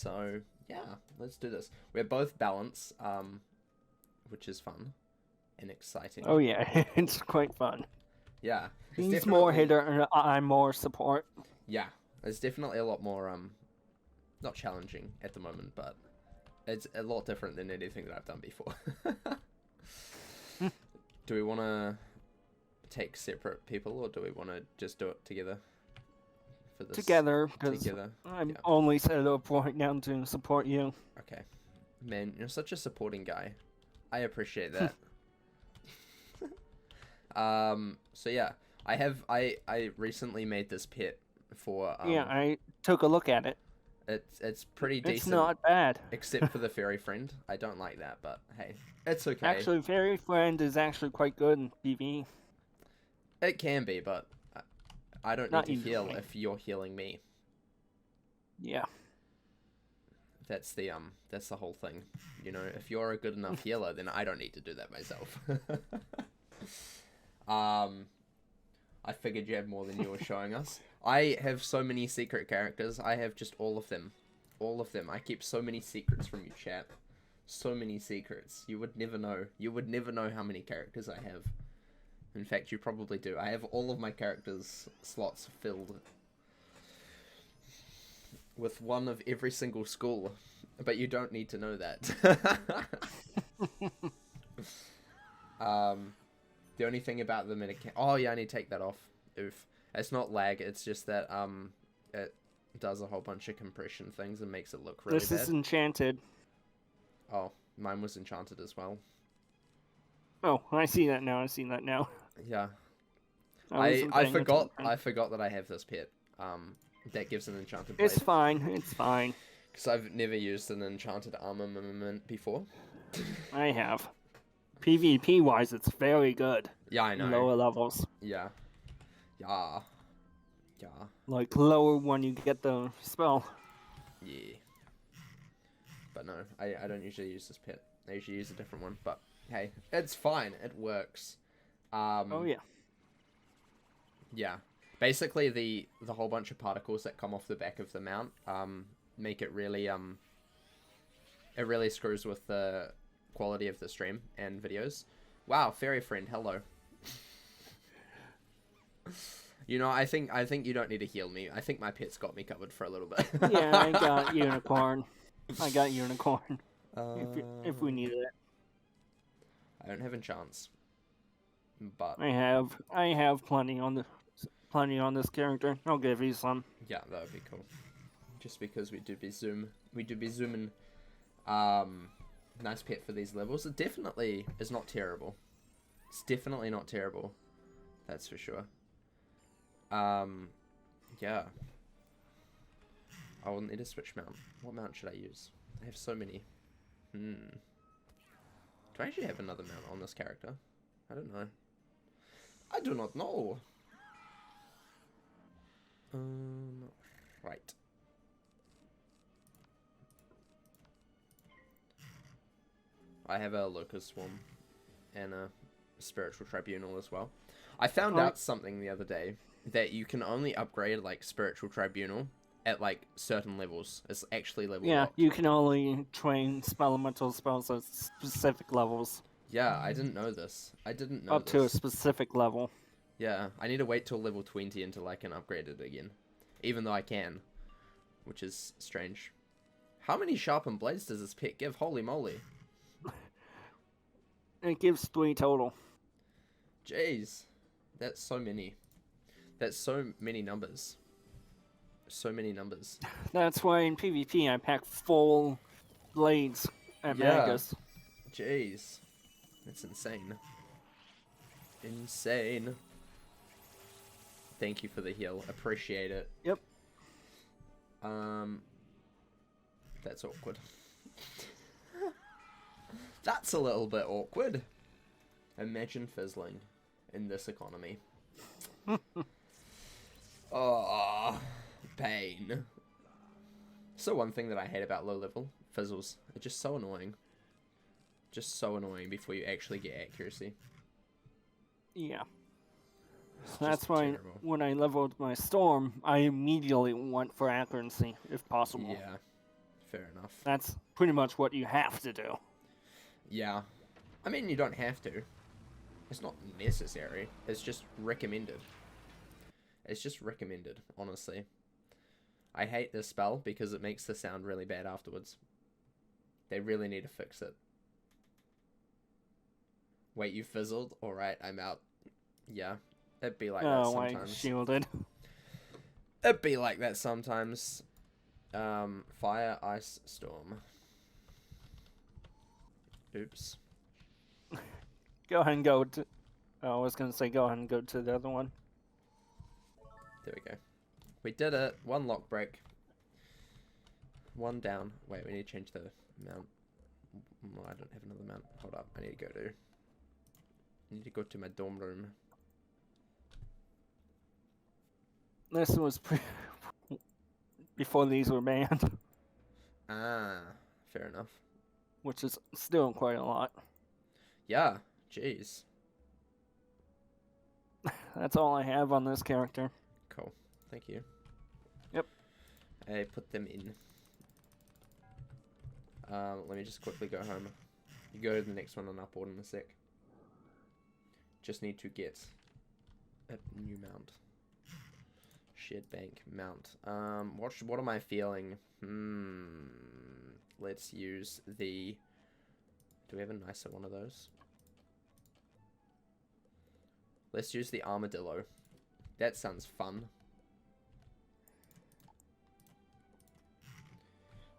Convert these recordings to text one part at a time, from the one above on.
So, yeah, let's do this. We're both balanced, which is fun and exciting. Oh yeah, it's quite fun. Yeah. It's He's definitely... more hitter and I'm more support. Yeah, it's definitely a lot more, not challenging at the moment, but it's a lot different than anything that I've done before. Do we want to take separate people, or do we want to just do it together? For this? Together, because Together. I'm Yeah. only set up right now to support you. Okay. Man, you're such a supporting guy. I appreciate that. So yeah, I recently made this pet for Yeah, I took a look at it. It's pretty decent. It's not bad. Except for the fairy friend. I don't like that, but hey, it's okay. Actually, Fairy Friend is actually quite good in PvE. It can be, but I don't Not need to heal usually. if you're healing me. Yeah. That's the whole thing. You know, if you're a good enough healer, then I don't need to do that myself. I figured you had more than you were showing us. I have so many secret characters. I have just all of them. All of them. I keep so many secrets from you, chat. So many secrets. You would never know. You would never know how many characters I have. In fact, you probably do. I have all of my characters' slots filled with one of every single school. But you don't need to know that. The only thing about the minicam... Oh, yeah, I need to take that off. Oof. It's not lag, it's just that, it does a whole bunch of compression things and makes it look really bad. This is enchanted. Oh, mine was enchanted as well. Oh, I see that now, Yeah. wasn't I paying forgot attention. that I have this pet. That gives an enchanted blade. It's fine, it's fine. Because I've never used an enchanted armament before. I have. PvP-wise, it's very good. Yeah, I know. Lower levels. Yeah. Yeah. Yeah. Like, lower when you get the spell. Yeah. But no, I don't usually use this pet. I usually use a different one. But, hey, it's fine. It works. Oh, yeah. Yeah. Basically, the whole bunch of particles that come off the back of the mount, make it really, it really screws with the quality of the stream and videos. Wow, fairy friend, hello. You know, I think you don't need to heal me. I think my pet's got me covered for a little bit. Yeah, I got unicorn. If we needed it. I don't have enchants, but I have plenty on this character. I'll give you some. yeah, that would be cool. Just because we do be zooming. Nice pet for these levels. It definitely is not terrible. It's definitely not terrible. That's for sure. Yeah. I will need a switch mount. What mount should I use? I have so many. Do I actually have another mount on this character? I don't know. I do not know. Right. I have a Locust Swarm and a Spiritual Tribunal as well. I found out something the other day, that you can only upgrade, like, Spiritual Tribunal at, like, certain levels. It's actually level locked. You can only train elemental spells at specific levels. Yeah, I didn't know this. I didn't know Up to a specific level. Yeah, I need to wait till level 20 until I can upgrade it again. Even though I can. Which is strange. How many sharpened blades does this pet give? Holy moly. It gives 3 total. Jeez. That's so many. That's so many numbers. So many numbers. That's why in PvP I pack full blades at Magus. Jeez. That's insane. Insane. Thank you for the heal. Appreciate it. Yep. That's awkward. That's a little bit awkward. Imagine fizzling in this economy. Oh, pain. So one thing that I hate about low level fizzles. They're just so annoying. Just so annoying before you actually get accuracy. Yeah. It's That's just why terrible. when I leveled my storm, I immediately went for accuracy, if possible. Yeah, Fair enough. That's pretty much what you have to do. Yeah. I mean, you don't have to. It's not necessary. It's just recommended. It's just recommended, honestly. I hate this spell because it makes the sound really bad afterwards. They really need to fix it. Wait, you fizzled? Alright, I'm out. Yeah, it'd be like that sometimes. I shielded. It'd be like that sometimes. Fire, ice, storm. Oops. Go ahead and go to... Oh, I was going to say go ahead and go to the other one. There we go. We did it. One lock break. One down. Wait, we need to change the mount. I don't have another mount. Hold up. I need to go to my dorm room. This was before these were banned. Ah, fair enough. Which is still quite a lot. Yeah, jeez. That's all I have on this character. Cool. Thank you. Yep. I put them in. Let me just quickly go home. You go to the next one on upboard in a sec. Just need to get a new mount. Shed bank mount. What am I feeling? Let's use the... Do we have a nicer one of those? Let's use the armadillo. That sounds fun.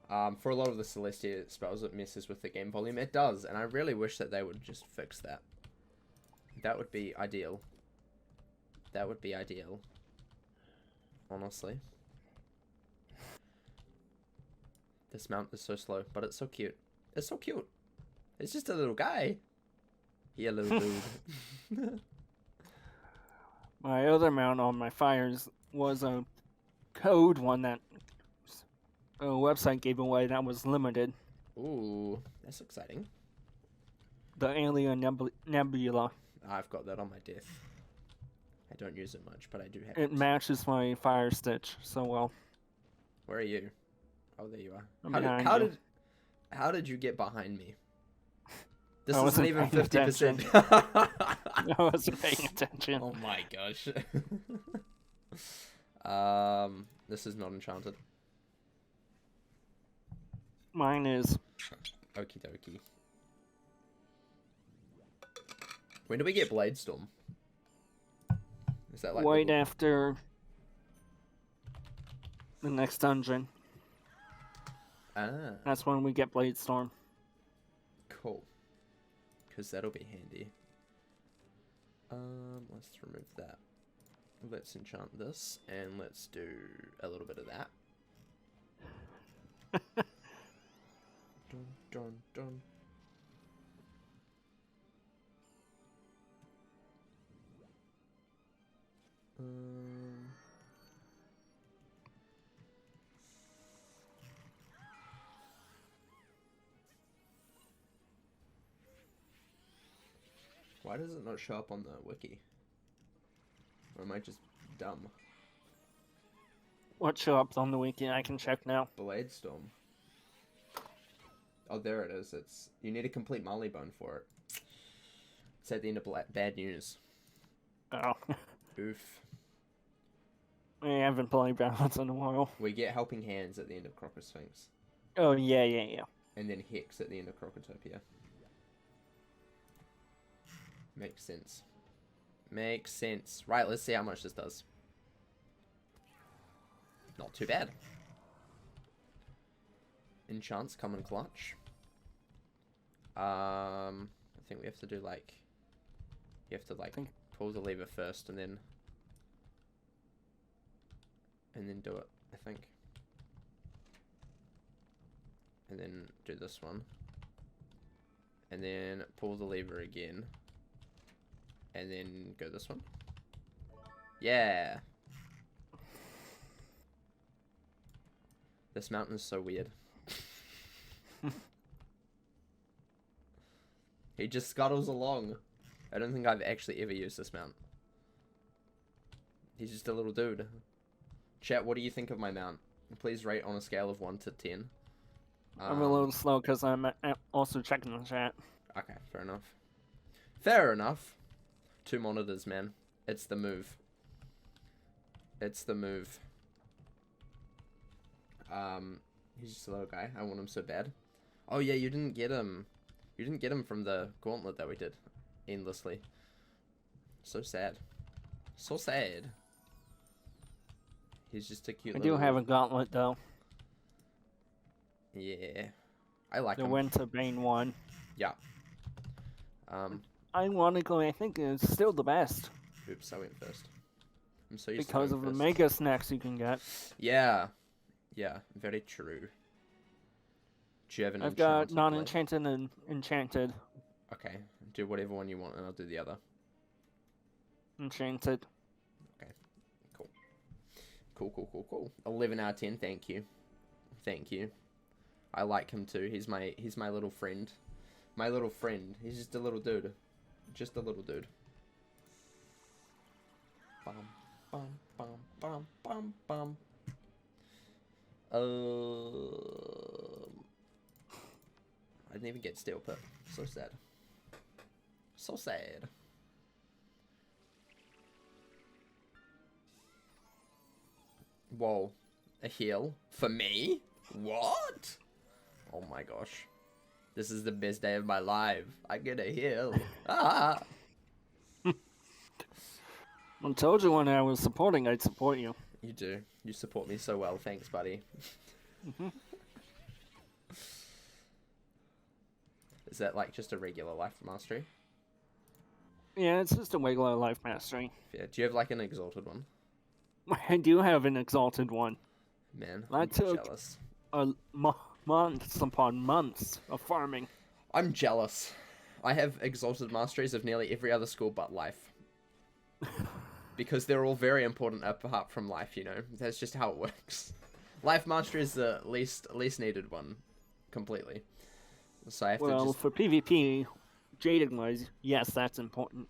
For a lot of the Celestia spells, it messes with the game volume. It does, and I really wish that they would just fix that. That would be ideal. That would be ideal. Honestly. This mount is so slow, but it's so cute. It's so cute. It's just a little guy. Yeah, little dude. My other mount on my fires was a code one that a website gave away that was limited. Ooh, that's exciting. The Alien Nebula. I've got that on my death. I don't use it much, but I do have it. It matches my Fire Stitch so well. Where are you? Oh, there you are. How did you get behind me? This isn't even 50%. I wasn't paying attention. Oh my gosh. This is not enchanted. Mine is. Okie dokie. When do we get Blade Storm? Is that like right after the next dungeon? Ah. That's when we get Blade Storm. Cool. Because that'll be handy. Let's remove that. Let's enchant this, and let's do a little bit of that. Dun, dun, dun. Why does it not show up on the wiki? Or am I just dumb? What show up on the wiki? I can check now. Blade Storm. Oh, there it is. You need a complete Marleybone for it. It's at the end of bad news. Oh. Oof. I haven't played Balance in a while. We get Helping Hands at the end of Crocosphinx. Oh, yeah. And then Hex at the end of Crocotopia. Makes sense. Makes sense. Right, let's see how much this does. Not too bad. Enchants come in clutch. I think we have to do like... You have to like pull the lever first and then do it, I think. And then do this one. And then pull the lever again. And then go this one. Yeah. This mountain is so weird. He just scuttles along. I don't think I've actually ever used this mount. He's just a little dude. Chat, what do you think of my mount? Please rate on a scale of 1 to 10. I'm a little slow because I'm also checking the chat. Okay, fair enough. Fair enough. 2 monitors, man. It's the move. It's the move. He's just a little guy. I want him so bad. Oh yeah, you didn't get him. You didn't get him from the gauntlet that we did endlessly. So sad. So sad. He's just a cute I little... do have a gauntlet though. Yeah. I like The him. Winter Bane one. Yeah. Ironically, I think it's still the best. Oops, I went first. I'm so used Because to of going the first. mega snacks you can get. Yeah. Yeah, very true. Do you have an I've got enchanted blade? non-enchanted and enchanted. Okay, do whatever one you want and I'll do the other. Enchanted. Okay, cool. Cool. 11 out of 10, thank you. Thank you. I like him too. He's my little friend. My little friend. He's just a little dude. Just a little dude. Bum, bum, bum, bum, bum, bum. I didn't even get steel pit. So sad. So sad. Whoa. A heal? For me? What? Oh my gosh. This is the best day of my life. I get a heal. Ah! I told you when I was supporting, I'd support you. You do. You support me so well. Thanks, buddy. Is that like just a regular life mastery? Yeah, it's just a regular life mastery. Yeah. Do you have like an exalted one? I do have an exalted one. Man, I I'm took jealous. Months upon months of farming. I'm jealous. I have exalted masteries of nearly every other school but life. Because they're all very important apart from life, you know. That's just how it works. Life mastery is the least needed one. Completely. So I have to just... for PvP, jading-wise, yes, that's important.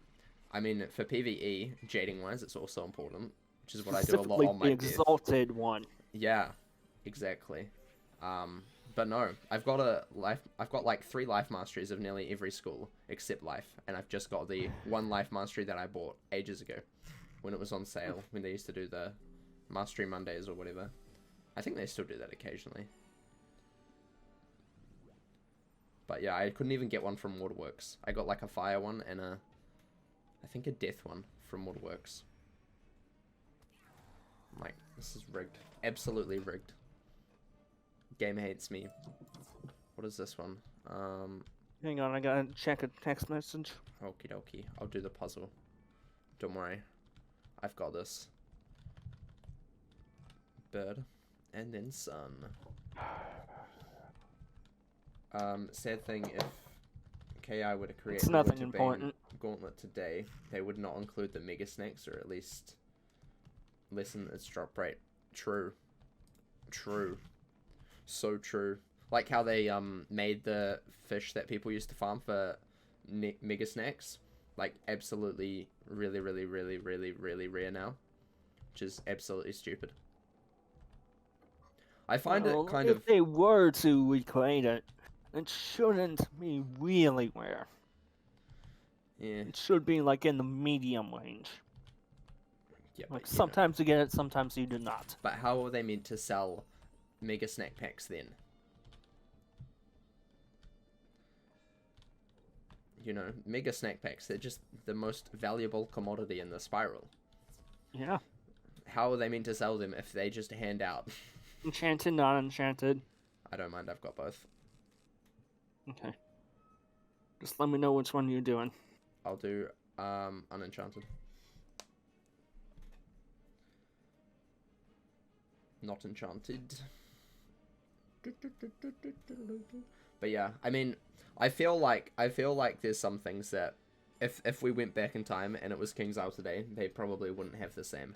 I mean, for PvE, jading-wise, it's also important. Which is what I do a lot on my the exalted one. Yeah, exactly. But no, I've got like 3 life masteries of nearly every school except life, and I've just got the 1 life mastery that I bought ages ago, when it was on sale, when they used to do the Mastery Mondays or whatever. I think they still do that occasionally. But yeah, I couldn't even get one from Waterworks. I got like a fire one and I think a death one from Waterworks. I'm like, this is rigged. Absolutely rigged. Game hates me. What is this one? Hang on, I gotta check a text message. Okie dokie. I'll do the puzzle. Don't worry. I've got this. Bird. And then sun. Sad thing, if KI were to create It's nothing the Winter important. Bane Gauntlet today, they would not include the Mega Snakes, or at least lessen its drop rate. True. True. So true. Like how they made the fish that people used to farm for Mega Snacks, like absolutely really rare now, which is absolutely stupid. I find it kind of... If they were to recreate it, it shouldn't be really rare. Yeah. It should be like in the medium range. Yeah, Like but, you know. sometimes you get it, sometimes you do not. But how are they meant to sell Mega Snack Packs then? You know, Mega Snack Packs, they're just the most valuable commodity in the spiral. Yeah. How are they meant to sell them if they just hand out? Enchanted, non-enchanted. I don't mind, I've got both. Okay. Just let me know which one you're doing. I'll do unenchanted. Not enchanted. But yeah, I mean, I feel like there's some things that if we went back in time and it was King's Isle today, they probably wouldn't have the same.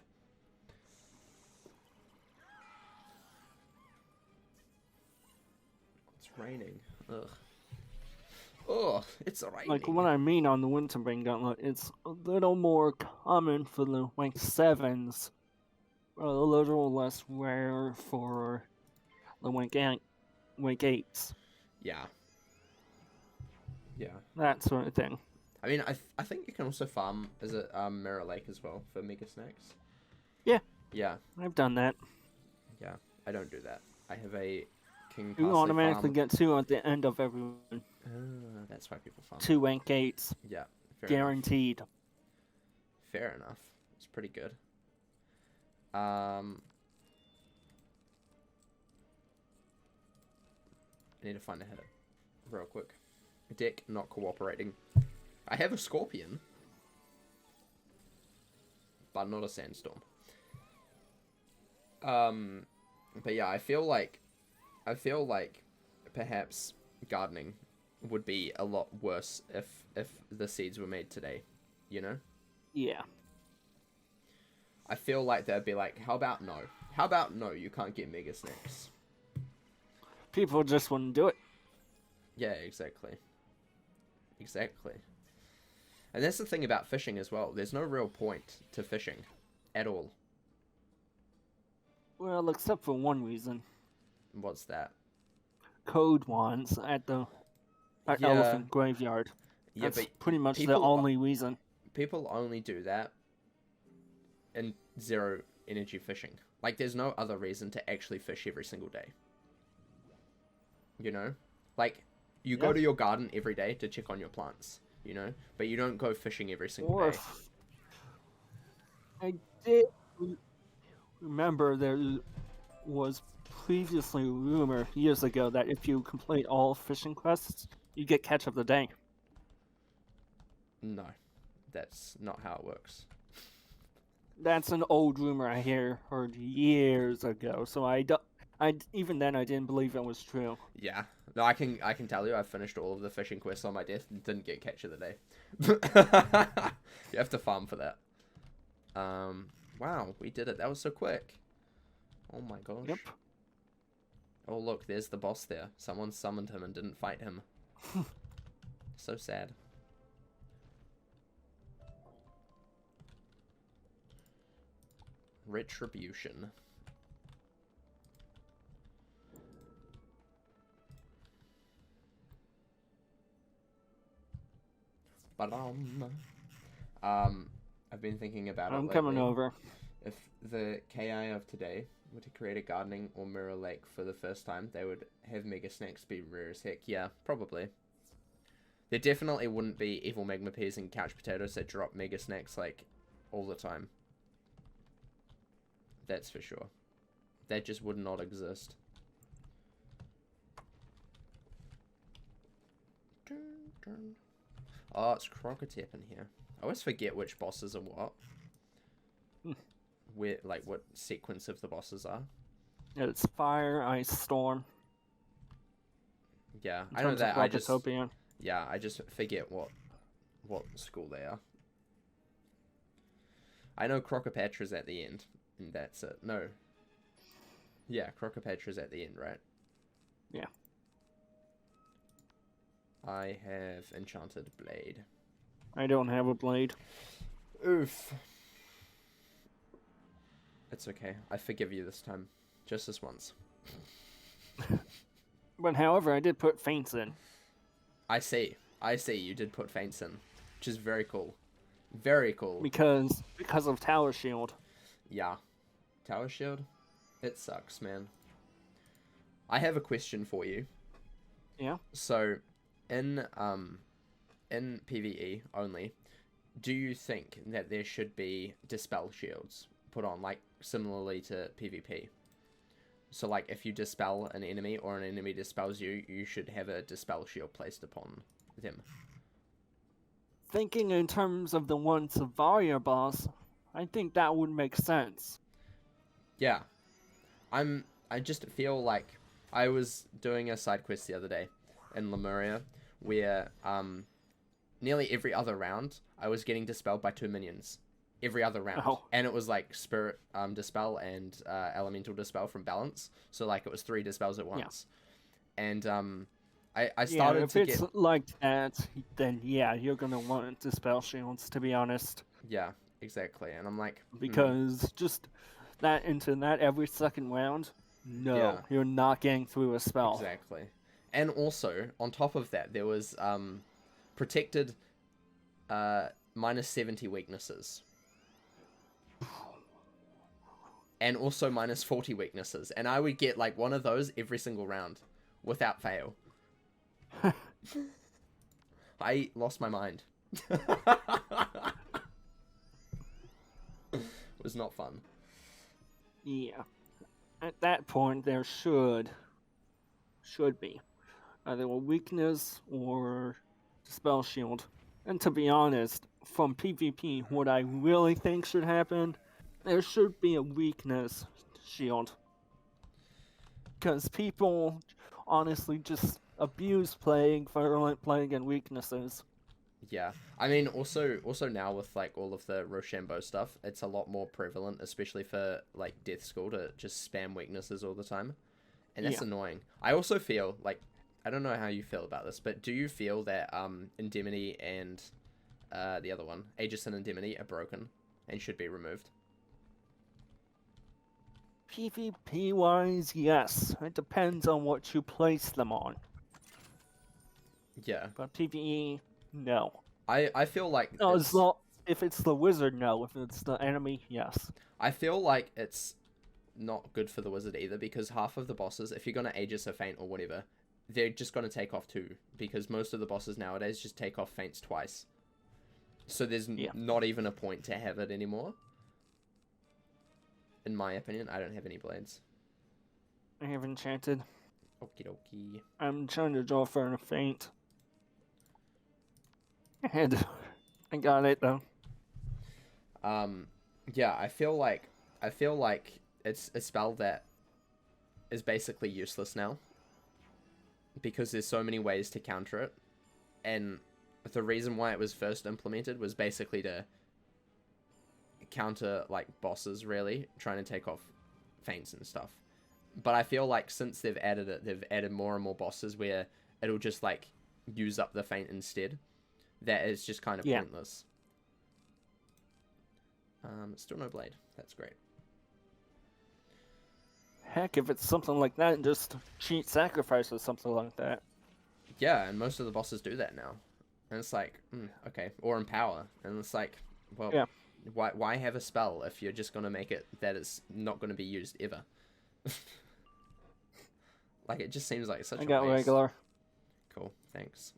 It's raining. Ugh. Ugh, it's raining. Like what I mean on the Winter Bane Gauntlet, it's a little more common for the rank 7s, but a little less rare for the rank 8. rank 8s. Yeah. Yeah. That sort of thing. I mean, I think you can also farm as a Mirror Lake as well for Mega Snacks. Yeah. Yeah. I've done that. Yeah. I don't do that. I have a King You Parsley automatically farm. get 2 at the end of every one. That's why people farm. 2 rank 8s. Yeah. Fair Guaranteed. enough. Fair enough. It's pretty good. I need to find a header real quick. Deck not cooperating. I have a Scorpion, but not a Sandstorm. But yeah, I feel like perhaps gardening would be a lot worse if the seeds were made today, you know? Yeah. I feel like they'd be like, how about no? How about no, you can't get Mega Snacks? People just wouldn't do it. Yeah, exactly. Exactly. And that's the thing about fishing as well. There's no real point to fishing at all. Well, except for one reason. What's that? Code wands at the Elephant Graveyard. Yeah, That's but pretty much the people- only reason. people only do that in zero energy fishing. Like, there's no other reason to actually fish every single day. You know? Like, you go to your garden every day to check on your plants, you know? But you don't go fishing every single day. I did remember there was previously a rumor years ago that if you complete all fishing quests, you get catch of the day. No, that's not how it works. That's an old rumor I heard years ago, so even then I didn't believe it was true. Yeah. No, I can tell you I finished all of the fishing quests on my death and didn't get catch of the day. You have to farm for that. Wow, we did it. That was so quick. Oh my gosh. Yep. Oh look, there's the boss there. Someone summoned him and didn't fight him. So sad. Retribution. I've been thinking about it I'm lately. coming over. If the KI of today were to create a gardening or mirror lake for the first time, they would have Mega Snacks be rare as heck. Yeah, probably. There definitely wouldn't be evil magma peas and couch potatoes that drop Mega Snacks, like, all the time. That's for sure. That just would not exist. Oh, it's Crocotep in here. I always forget which bosses are what. Where, like, what sequence of the bosses are. It's fire, ice, storm. Yeah, In I know terms that. of Lycotopian. I just forget what school they are. I know Crocopatra's at the end, and that's it. No. Yeah, Crocopatra's at the end, right? Yeah. I have Enchanted Blade. I don't have a blade. Oof. It's okay. I forgive you this time. Just this once. But however, I did put feints in. I see. You did put feints in, which is very cool. Very cool. Because of Tower Shield. Yeah. Tower Shield? It sucks, man. I have a question for you. Yeah? So, in PvE only, do you think that there should be dispel shields put on, like, similarly to PvP? So, like, if you dispel an enemy or an enemy dispels you, you should have a dispel shield placed upon them. Thinking in terms of the one Savaria boss, I think that would make sense. Yeah. I just feel like I was doing a side quest the other day in Lemuria where nearly every other round I was getting dispelled by 2 minions. Every other round. Oh. And it was like Spirit Dispel and Elemental Dispel from Balance. So like it was 3 dispels at once. Yeah. And I started to get... if it's like that, then yeah, you're gonna want dispel shields, to be honest. Yeah, exactly. And I'm like... Because just that into that every second round, No, Yeah. you're not getting through a spell. Exactly. And also, on top of that, there was protected minus 70 weaknesses. And also minus 40 weaknesses. And I would get like one of those every single round without fail. I lost my mind. It was not fun. Yeah. At that point, there should be either a weakness or spell shield. And to be honest, from PvP, what I really think should happen, there should be a weakness shield. Because people honestly just abuse playing Virulent Plague and weaknesses. Yeah, I mean, also now with like all of the Rochambeau stuff, it's a lot more prevalent, especially for like Death School, to just spam weaknesses all the time, and that's annoying. I also feel like, I don't know how you feel about this, but do you feel that Indemnity and the other one, Aegis and Indemnity, are broken and should be removed? PvP wise, yes. It depends on what you place them on. Yeah. But PvE, no. I feel like No, it's not. If it's the wizard, no. If it's the enemy, yes. I feel like it's not good for the wizard either, because half of the bosses, if you're gonna Aegis or Feint or whatever, they're just gonna take off 2, because most of the bosses nowadays just take off Feints twice. So there's not even a point to have it anymore. In my opinion, I don't have any blades. I have enchanted. Okie dokie. I'm trying to draw for a feint. And I got it though. Yeah, I feel like it's a spell that is basically useless now, because there's so many ways to counter it, and the reason why it was first implemented was basically to counter like bosses, really trying to take off feints and stuff. But I feel like since they've added it, they've added more and more bosses where it'll just like use up the feint instead. That is just kind of pointless. Still no blade. That's great. Heck, if it's something like that, just cheat sacrifice or something like that. Yeah, and most of the bosses do that now. And it's like, okay. Or empower. And it's like, well, why have a spell if you're just going to make it that it's not going to be used ever? Like, it just seems like such a waste. I got regular. Cool, thanks.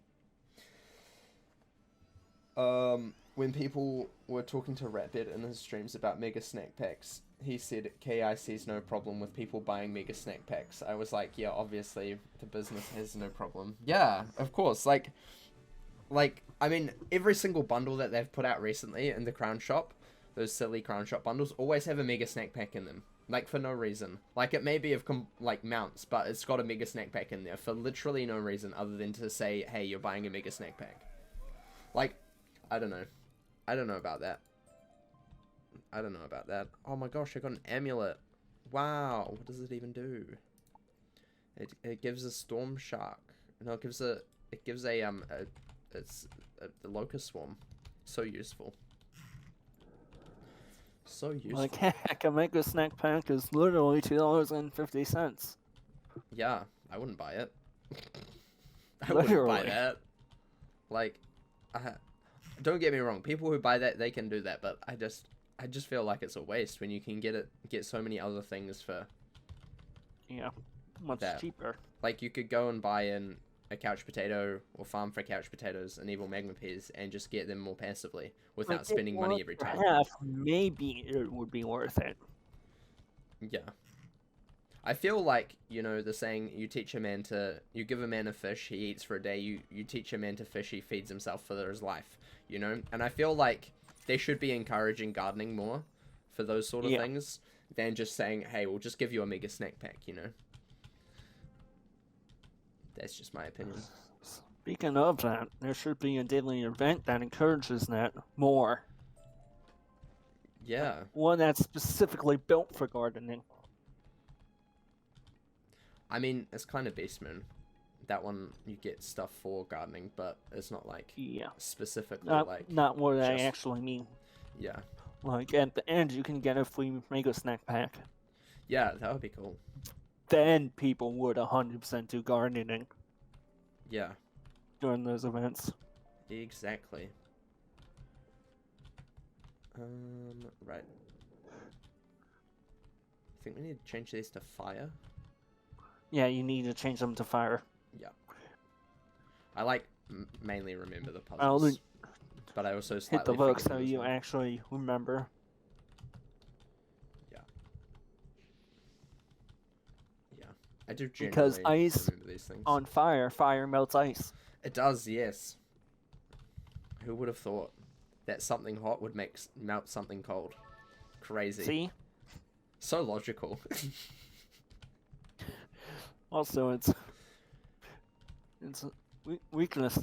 When people were talking to Ratbed in his streams about Mega Snack Packs, he said KI sees no problem with people buying Mega Snack Packs. I was like, yeah, obviously the business has no problem. Yeah, of course. Like, I mean, every single bundle that they've put out recently in the Crown Shop, those silly Crown Shop bundles, always have a Mega Snack Pack in them. Like, for no reason. Like, it may be of, like, mounts, but it's got a Mega Snack Pack in there for literally no reason other than to say, hey, you're buying a Mega Snack Pack. Like, I don't know. I don't know about that. I don't know about that. Oh my gosh, I got an amulet. Wow, what does it even do? It gives a storm shark. No, it gives a locust swarm. So useful. So useful. Like heck, a Mega Snack Pack is literally $2.50. Yeah, I wouldn't buy it. I wouldn't buy that. Like, don't get me wrong. People who buy that, they can do that, but I just feel like it's a waste when you can get so many other things for. Yeah, much cheaper. Like, you could go and buy in a couch potato or farm for couch potatoes and evil magma peas and just get them more passively without spending money every time. Maybe it would be worth it. Yeah. I feel like, you know, the saying, you give a man a fish, he eats for a day. You teach a man to fish, he feeds himself for his life, you know? And I feel like they should be encouraging gardening more for those sort of things than just saying, hey, we'll just give you a Mega Snack Pack, you know? That's just my opinion. Speaking of that, there should be a daily event that encourages that more. Yeah. One that's specifically built for gardening. I mean, it's kind of Beastman. That one, you get stuff for gardening, but it's not like specifically not what I actually mean. Yeah. Like, at the end, you can get a free Mega Snack Pack. Yeah, that would be cool. then people would 100% do gardening Yeah, during those events. exactly. Right. I think we need to change these to fire. Yeah, you need to change them to fire. Yeah. I like mainly remember the I'll puzzles, but I also hit slightly the book forget so them as you well. actually remember. Yeah. Yeah. I do Because generally ice remember these things. on fire, fire melts ice. It does, yes. Who would have thought that something hot would melt something cold? Crazy. See? So logical. Also, it's weakness.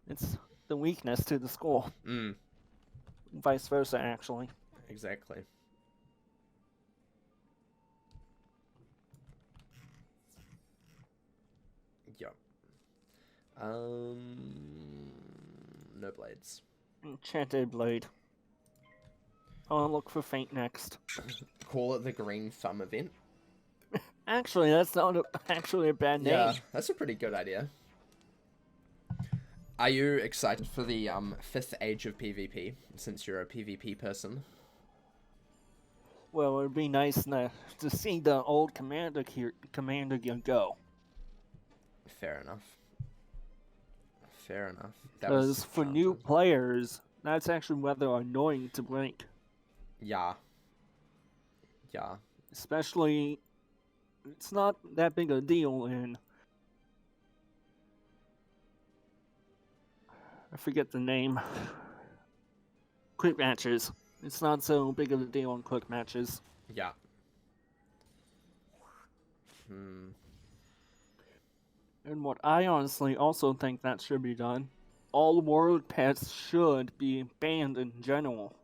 It's the weakness to the school. Vice versa, actually. Exactly. Yep. No blades. Enchanted blade. I'll look for faint next. Call it the Green Thumb event. Actually, that's not actually a bad name. Yeah, that's a pretty good idea. Are you excited for the 5th age of PvP, since you're a PvP person? Well, it'd be nice to see the old commander go. Fair enough. Fair enough. Because for new players, that's actually rather annoying to break. Yeah. Yeah. Especially, it's not that big a deal in... I forget the name. Quick matches. It's not so big of a deal in quick matches. Yeah. And what I honestly also think that should be done, all world pets should be banned in general.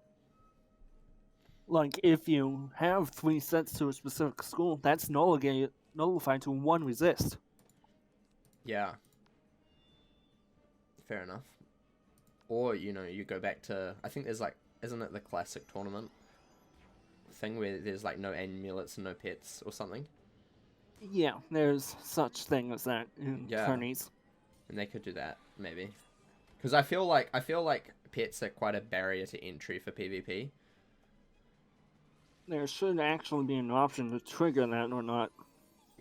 Like, if you have 3 sets to a specific school, that's nullified to 1 resist. Yeah. Fair enough. Or, you know, you go back to... I think there's, like... Isn't it the classic tournament thing where there's, like, no amulets and no pets or something? Yeah, there's such thing as that in tourneys. And they could do that, maybe. Because I feel like pets are quite a barrier to entry for PvP. There should actually be an option to trigger that or not.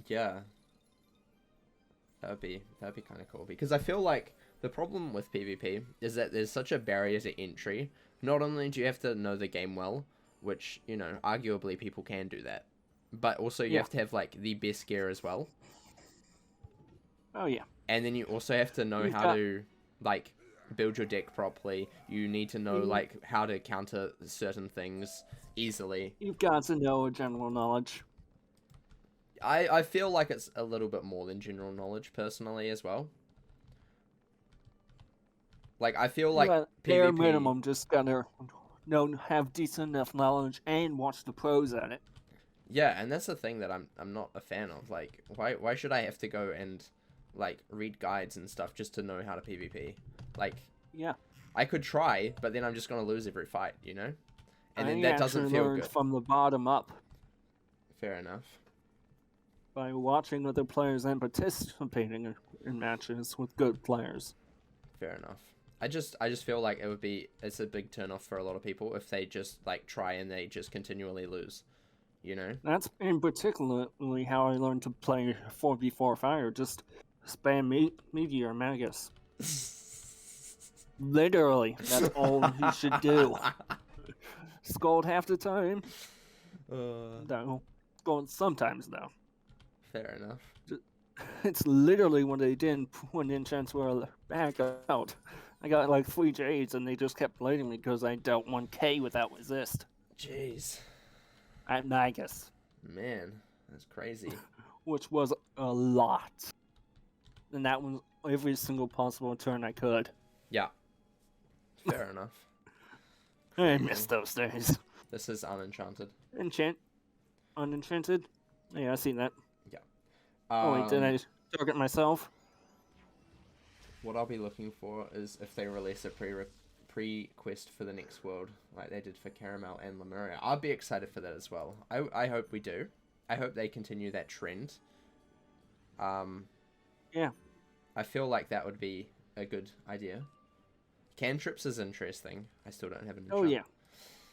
Yeah. That'd be kind of cool. Because I feel like the problem with PvP is that there's such a barrier to entry. Not only do you have to know the game well, which, you know, arguably people can do that, but also you have to have, like, the best gear as well. Oh, yeah. And then you also have to know how to, like, build your deck properly. You need to know, like, how to counter certain things easily. You've got to know general knowledge. I feel like it's a little bit more than general knowledge, personally, as well. Like, I feel like bare PvP... minimum, just gotta have decent enough knowledge and watch the pros at it. Yeah, and that's the thing that I'm not a fan of. Like, why should I have to go and, like, read guides and stuff just to know how to PvP? Like, yeah, I could try, but then I'm just gonna lose every fight, you know? And then I that doesn't feel learned good. from the bottom up. Fair enough. By watching other players and participating in matches with good players. Fair enough. I just feel like it's a big turnoff for a lot of people if they just, like, try and they just continually lose. You know? That's in particularly how I learned to play 4v4 fire. Just spam Meteor Magus. Literally, that's all you should do. Scold half the time. No. Scold sometimes, though. Fair enough. It's literally what they did when enchants were back out. I got like 3 Jades and they just kept blading me because I dealt 1k without resist. Jeez. At Magus. Man, that's crazy. Which was a lot. And that was every single possible turn I could. Yeah. Fair enough. I miss those days. This is unenchanted. Unenchanted? Yeah, I see that. Yeah. Oh wait, did I target myself? What I'll be looking for is if they release a pre-quest for the next world, like they did for Caramel and Lemuria. I'll be excited for that as well. I hope we do. I hope they continue that trend Yeah. I feel like that would be a good idea. Cantrips is interesting. I still don't have an enchant. Oh yeah,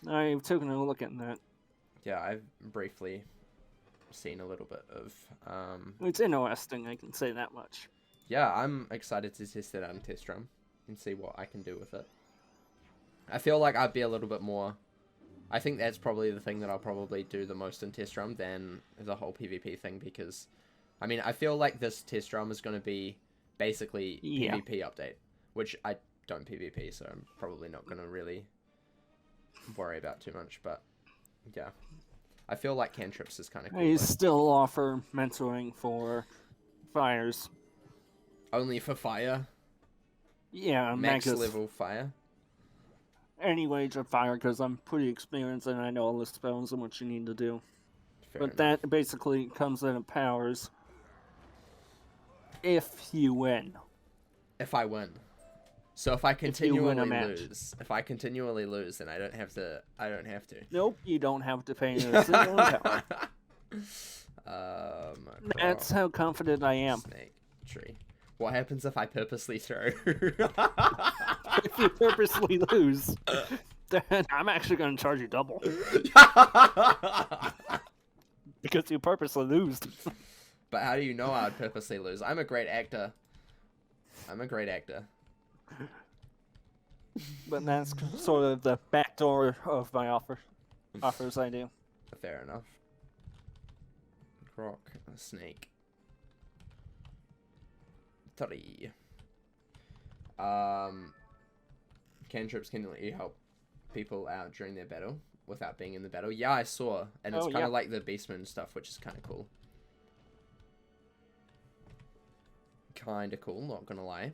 I've taken a look at that. Yeah, I've briefly seen a little bit of. It's interesting, I can say that much. Yeah, I'm excited to test it out in test run and see what I can do with it. I feel like I'd be a little bit more. I think that's probably the thing that I'll probably do the most in test run than the whole PvP thing, because, I mean, I feel like this test run is going to be basically PvP update, which I don't PvP, so I'm probably not going to really worry about too much, but yeah. I feel like cantrips is kind of cool. I still offer mentoring for fires. Only for fire? Yeah, max level fire? Any range of fire, because I'm pretty experienced and I know all the spells and what you need to do. Fair but enough. That basically comes in powers if you win. If I win. So if I continually lose, then I don't have to. Nope, you don't have to pay a single power. That's how confident I am. Snake tree. What happens if I purposely throw? If you purposely lose, then I'm actually going to charge you double. Because you purposely lose. But how do you know I'd purposely lose? I'm a great actor. But that's sort of the back door of my offers I do. Fair enough. Croc, snake. 3. Cantrips can let you help people out during their battle without being in the battle. Yeah, I saw, and it's kind of like the Beastman stuff, which is kind of cool. Kind of cool, not gonna lie.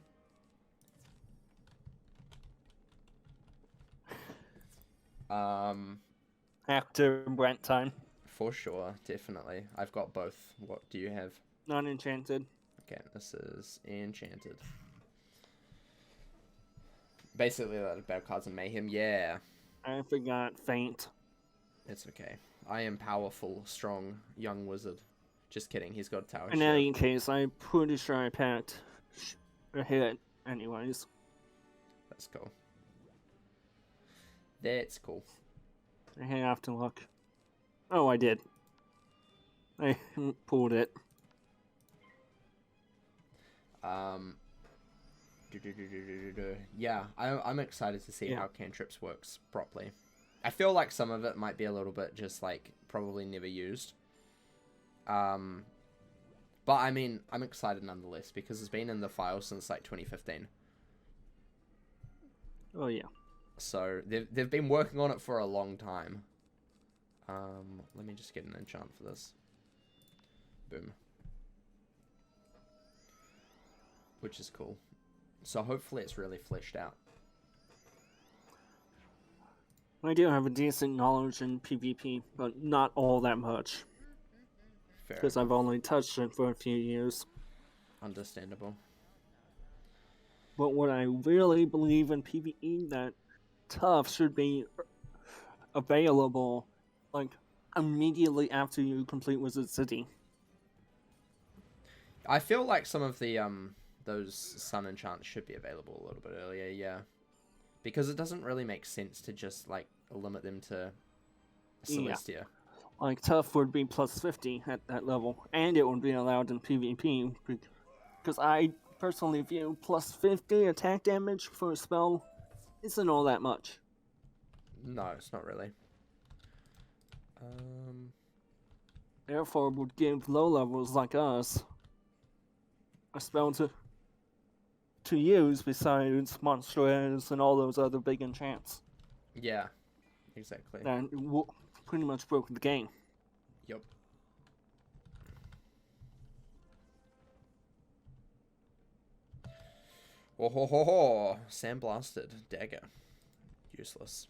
After Brent time. For sure, definitely. I've got both. What do you have? Non-enchanted. Okay, this is enchanted. Basically, like battle cards and mayhem. Yeah. I forgot faint. It's okay. I am powerful, strong, young wizard. Just kidding. He's got a tower. In any case, I'm pretty sure I packed a hit anyways. That's cool. That's cool. I have to look. Oh, I did. I pulled it. Yeah, I'm excited to see how cantrips works properly. I feel like some of it might be a little bit just like probably never used. But I mean, I'm excited nonetheless because it's been in the file since like 2015. Oh yeah. So they've been working on it for a long time. Let me just get an enchant for this. Boom. Which is cool. So hopefully it's really fleshed out. I do have a decent knowledge in PvP, but not all that much. Because I've only touched it for a few years. Understandable. But what I really believe in PvE, that tough should be available like immediately after you complete Wizard City. I feel like some of the those sun enchants should be available a little bit earlier, yeah. Because it doesn't really make sense to just like limit them to Celestia. Yeah. Like tough would be plus 50 at that level, and it would be allowed in PvP. Because I personally view plus 50 attack damage for a spell isn't all that much. No, it's not really. Therefore, would give low levels like us a spell to use besides monsters and all those other big enchants. Yeah, exactly. And pretty much broke the game. Yep. Oh ho ho ho! Sandblasted dagger, useless,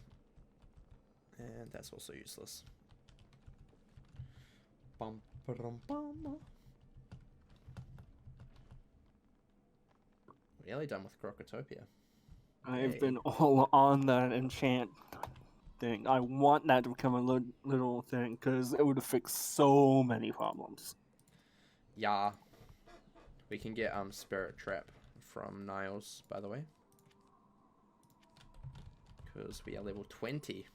and that's also useless. Bum bum bum. We're nearly done with Crocotopia. I've been all on that enchant thing. I want that to become a little thing because it would have fixed so many problems. Yeah. We can get Spirit Trap from Niles, by the way. Because we are level 20.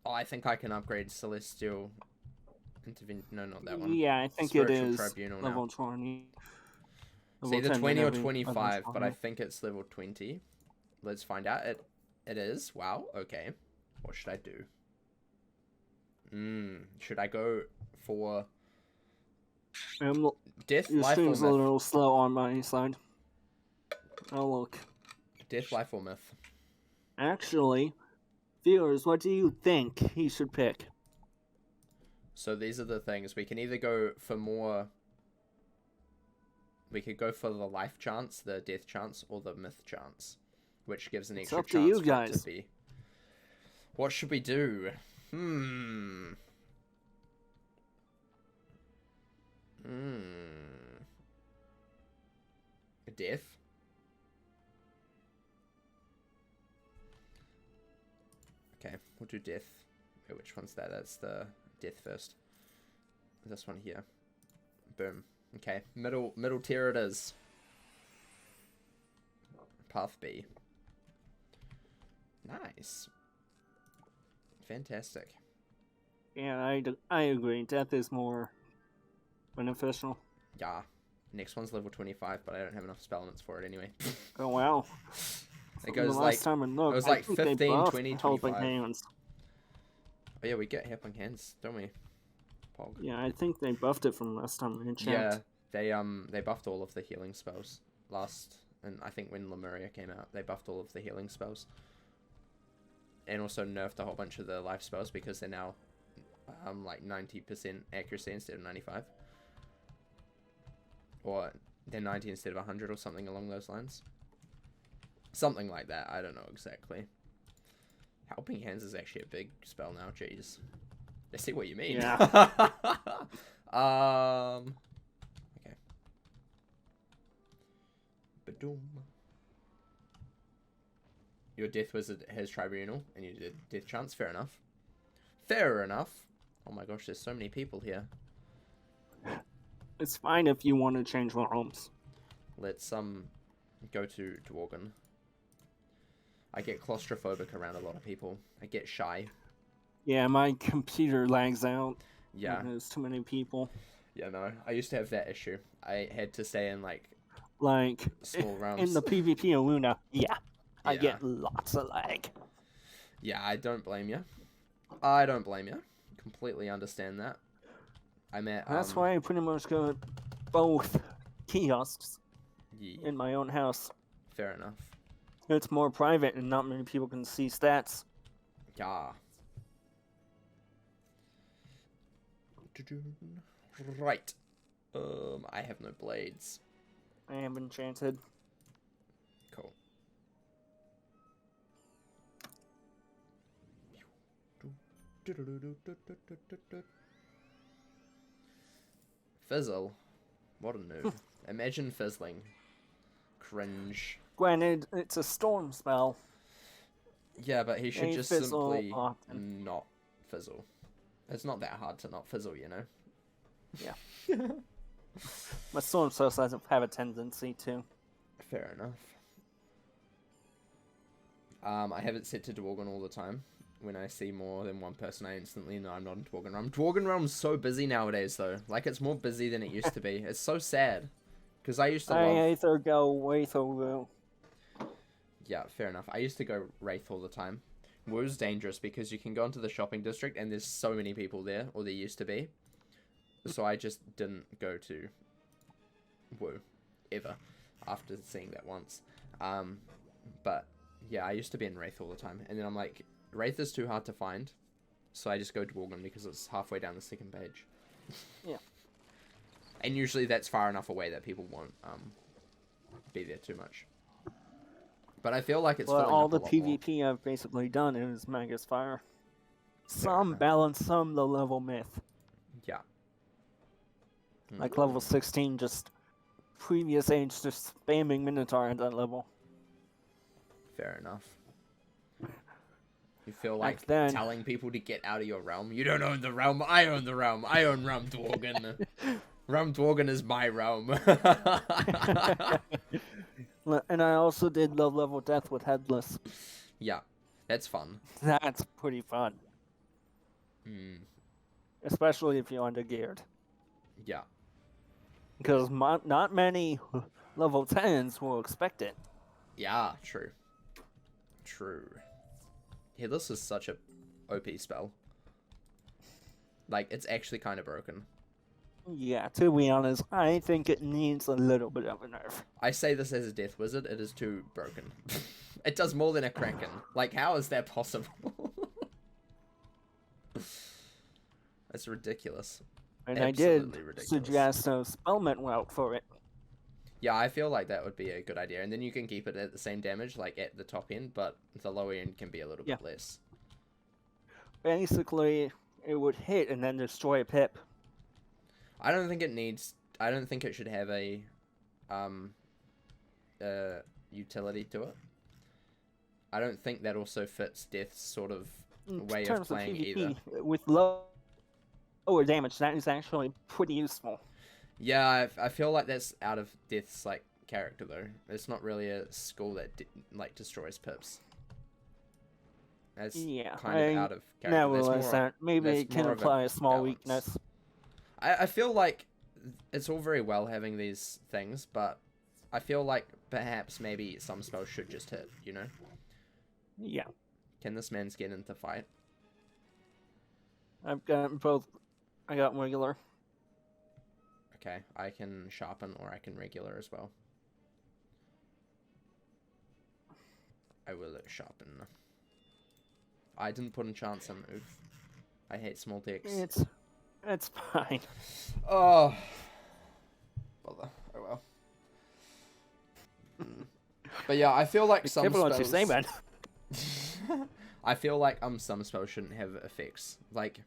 Oh, I think I can upgrade Celestial Intervention. No, not that one. Yeah, I think Spiritual it is Tribunal level now. 20. It's Level either 10 20 or whenever you- 25, level but I 20. think it's level 20. Let's find out. It is. Wow. Okay. What should I do? Should I go for Death, Your Life, or stream's a Myth? little slow on my side. Oh, look. Death, Life, or Myth? Actually, viewers, what do you think he should pick? So these are the things. We can either go for more... We could go for the life chance, the death chance, or the myth chance. Which gives an extra up to chance you for it guys. to be. What should we do? Death? Okay, we'll do death. Wait, which one's that? That's the death first. This one here. Boom. Okay, middle tier it is. Path B. Nice. Fantastic. Yeah, I agree. Death is more beneficial. Yeah. Next one's level 25, but I don't have enough spellments for it anyway. Oh, wow. It goes the like... last time I looked, it was I like think they 15, buffed 20, Helping 25. Hands. Oh yeah, we get helping hands, don't we? Pog. Yeah, I think they buffed it from last time I checked. Yeah, they buffed all of the healing spells last, and I think when Lemuria came out, they buffed all of the healing spells. And also nerfed a whole bunch of the life spells because they're now like 90% accuracy instead of 95. Or they're 90 instead of 100 or something along those lines. Something like that, I don't know exactly. Helping Hands is actually a big spell now, jeez. I see what you mean. Yeah. Okay. Ba-doom. Your Death Wizard has Tribunal, and you did Death Chance. Fair enough. Fair enough. Oh my gosh, there's so many people here. It's fine if you want to change realms. Let's go to Dworgen. I get claustrophobic around a lot of people. I get shy. Yeah, my computer lags out. Yeah. When there's too many people. Yeah, no. I used to have that issue. I had to stay in like small realms. In the PvP of Luna, yeah. I Yeah. get lots of lag. Yeah, I don't blame you. I don't blame you. Completely understand that. I'm at. That's why I pretty much got both kiosks Yeah, in my own house. fair enough. It's more private and not many people can see stats. Yeah. Right. I have no blades. I am enchanted. Cool. Fizzle. What a noob. Imagine fizzling. Cringe. Granted, it's a storm spell. Yeah, but he should They just fizzle simply often. not fizzle. It's not that hard to not fizzle, you know? Yeah. My storm spell doesn't have a tendency to. Fair enough. I have it set to Dworgen all the time. When I see more than one person, I instantly know I'm not in Dworgen Realm. Dworgen Realm's so busy nowadays, though. Like, it's more busy than it used to be. It's so sad. Because I used to love... I either go Wraith or Woo. Yeah, fair enough. I used to go Wraith all the time. Woo's dangerous because you can go into the shopping district and there's so many people there, or there used to be. So I just didn't go to Woo, ever, after seeing that once. But, yeah, I used to be in Wraith all the time. And then I'm like, Wraith is too hard to find, so I just go Dworgen because it's halfway down the second page. Yeah. And usually that's far enough away that people won't be there too much. But I feel like it's Well, filling all up a the lot more. PvP I've basically done is Magus Fire. Some balance, some low level myth. Yeah. Like level 16, just previous age, just spamming Minotaur at that level. Fair enough. You feel Back like then. telling people to get out of your realm. You don't own the realm. I own the realm. I own Realm Dworgen. Realm Dworgen is my realm. And I also did Low Level Death with Headless. Yeah, that's fun. That's pretty fun. Mm, Especially if you're under-geared. yeah. Because not many level 10s will expect it. Yeah, true. True. Headless is such a OP spell. Like, it's actually kind of broken. Yeah, to be honest, I think it needs a little bit of a nerf. I say this as a death wizard, it is too broken. It does more than a Kraken. Like, how is that possible? That's ridiculous. And Absolutely I did ridiculous. suggest a Spellment route for it. Yeah, I feel like that would be a good idea. And then you can keep it at the same damage, like at the top end, but the lower end can be a little bit less. Basically, it would hit and then destroy a pip. I don't think it should have a utility to it. I don't think that also fits Death's sort of way of playing either. With lower damage, that is actually pretty useful. Yeah, I feel like that's out of Death's like character though. It's not really a skill that like destroys pips. That's kind of out of character. Nevertheless, maybe it can apply a small balance. weakness. I feel like it's all very well having these things, but I feel like perhaps maybe some spells should just hit, you know? Yeah. Can this man's get into fight? I've got both. I got regular. Okay, I can sharpen or I can regular as well. I will sharpen. I didn't put enchants in. Oof. I hate small decks. It's fine. Oh. Bother. Oh well. But yeah, I feel like some spells... what you say, man. I feel like some spells shouldn't have effects. Like,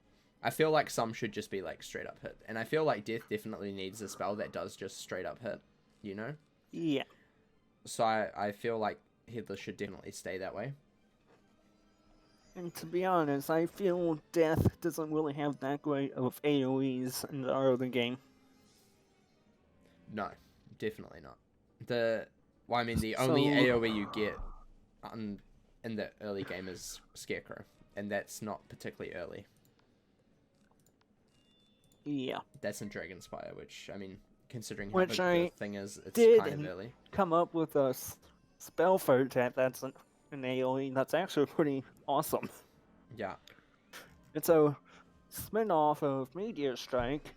I feel like some should just be like straight up hit. And I feel like Death definitely needs a spell that does just straight up hit, you know? Yeah. So I feel like Headless should definitely stay that way. And to be honest, I feel Death doesn't really have that great of AoEs in the early game. No, definitely not. The only AoE you get in the early game is Scarecrow, and that's not particularly early. Yeah. That's in Dragonspire, which, I mean, considering how big the thing is, it's kind of early. Come up with a spell for that that's an AoE that's actually pretty awesome. Yeah. It's a spin-off of Meteor Strike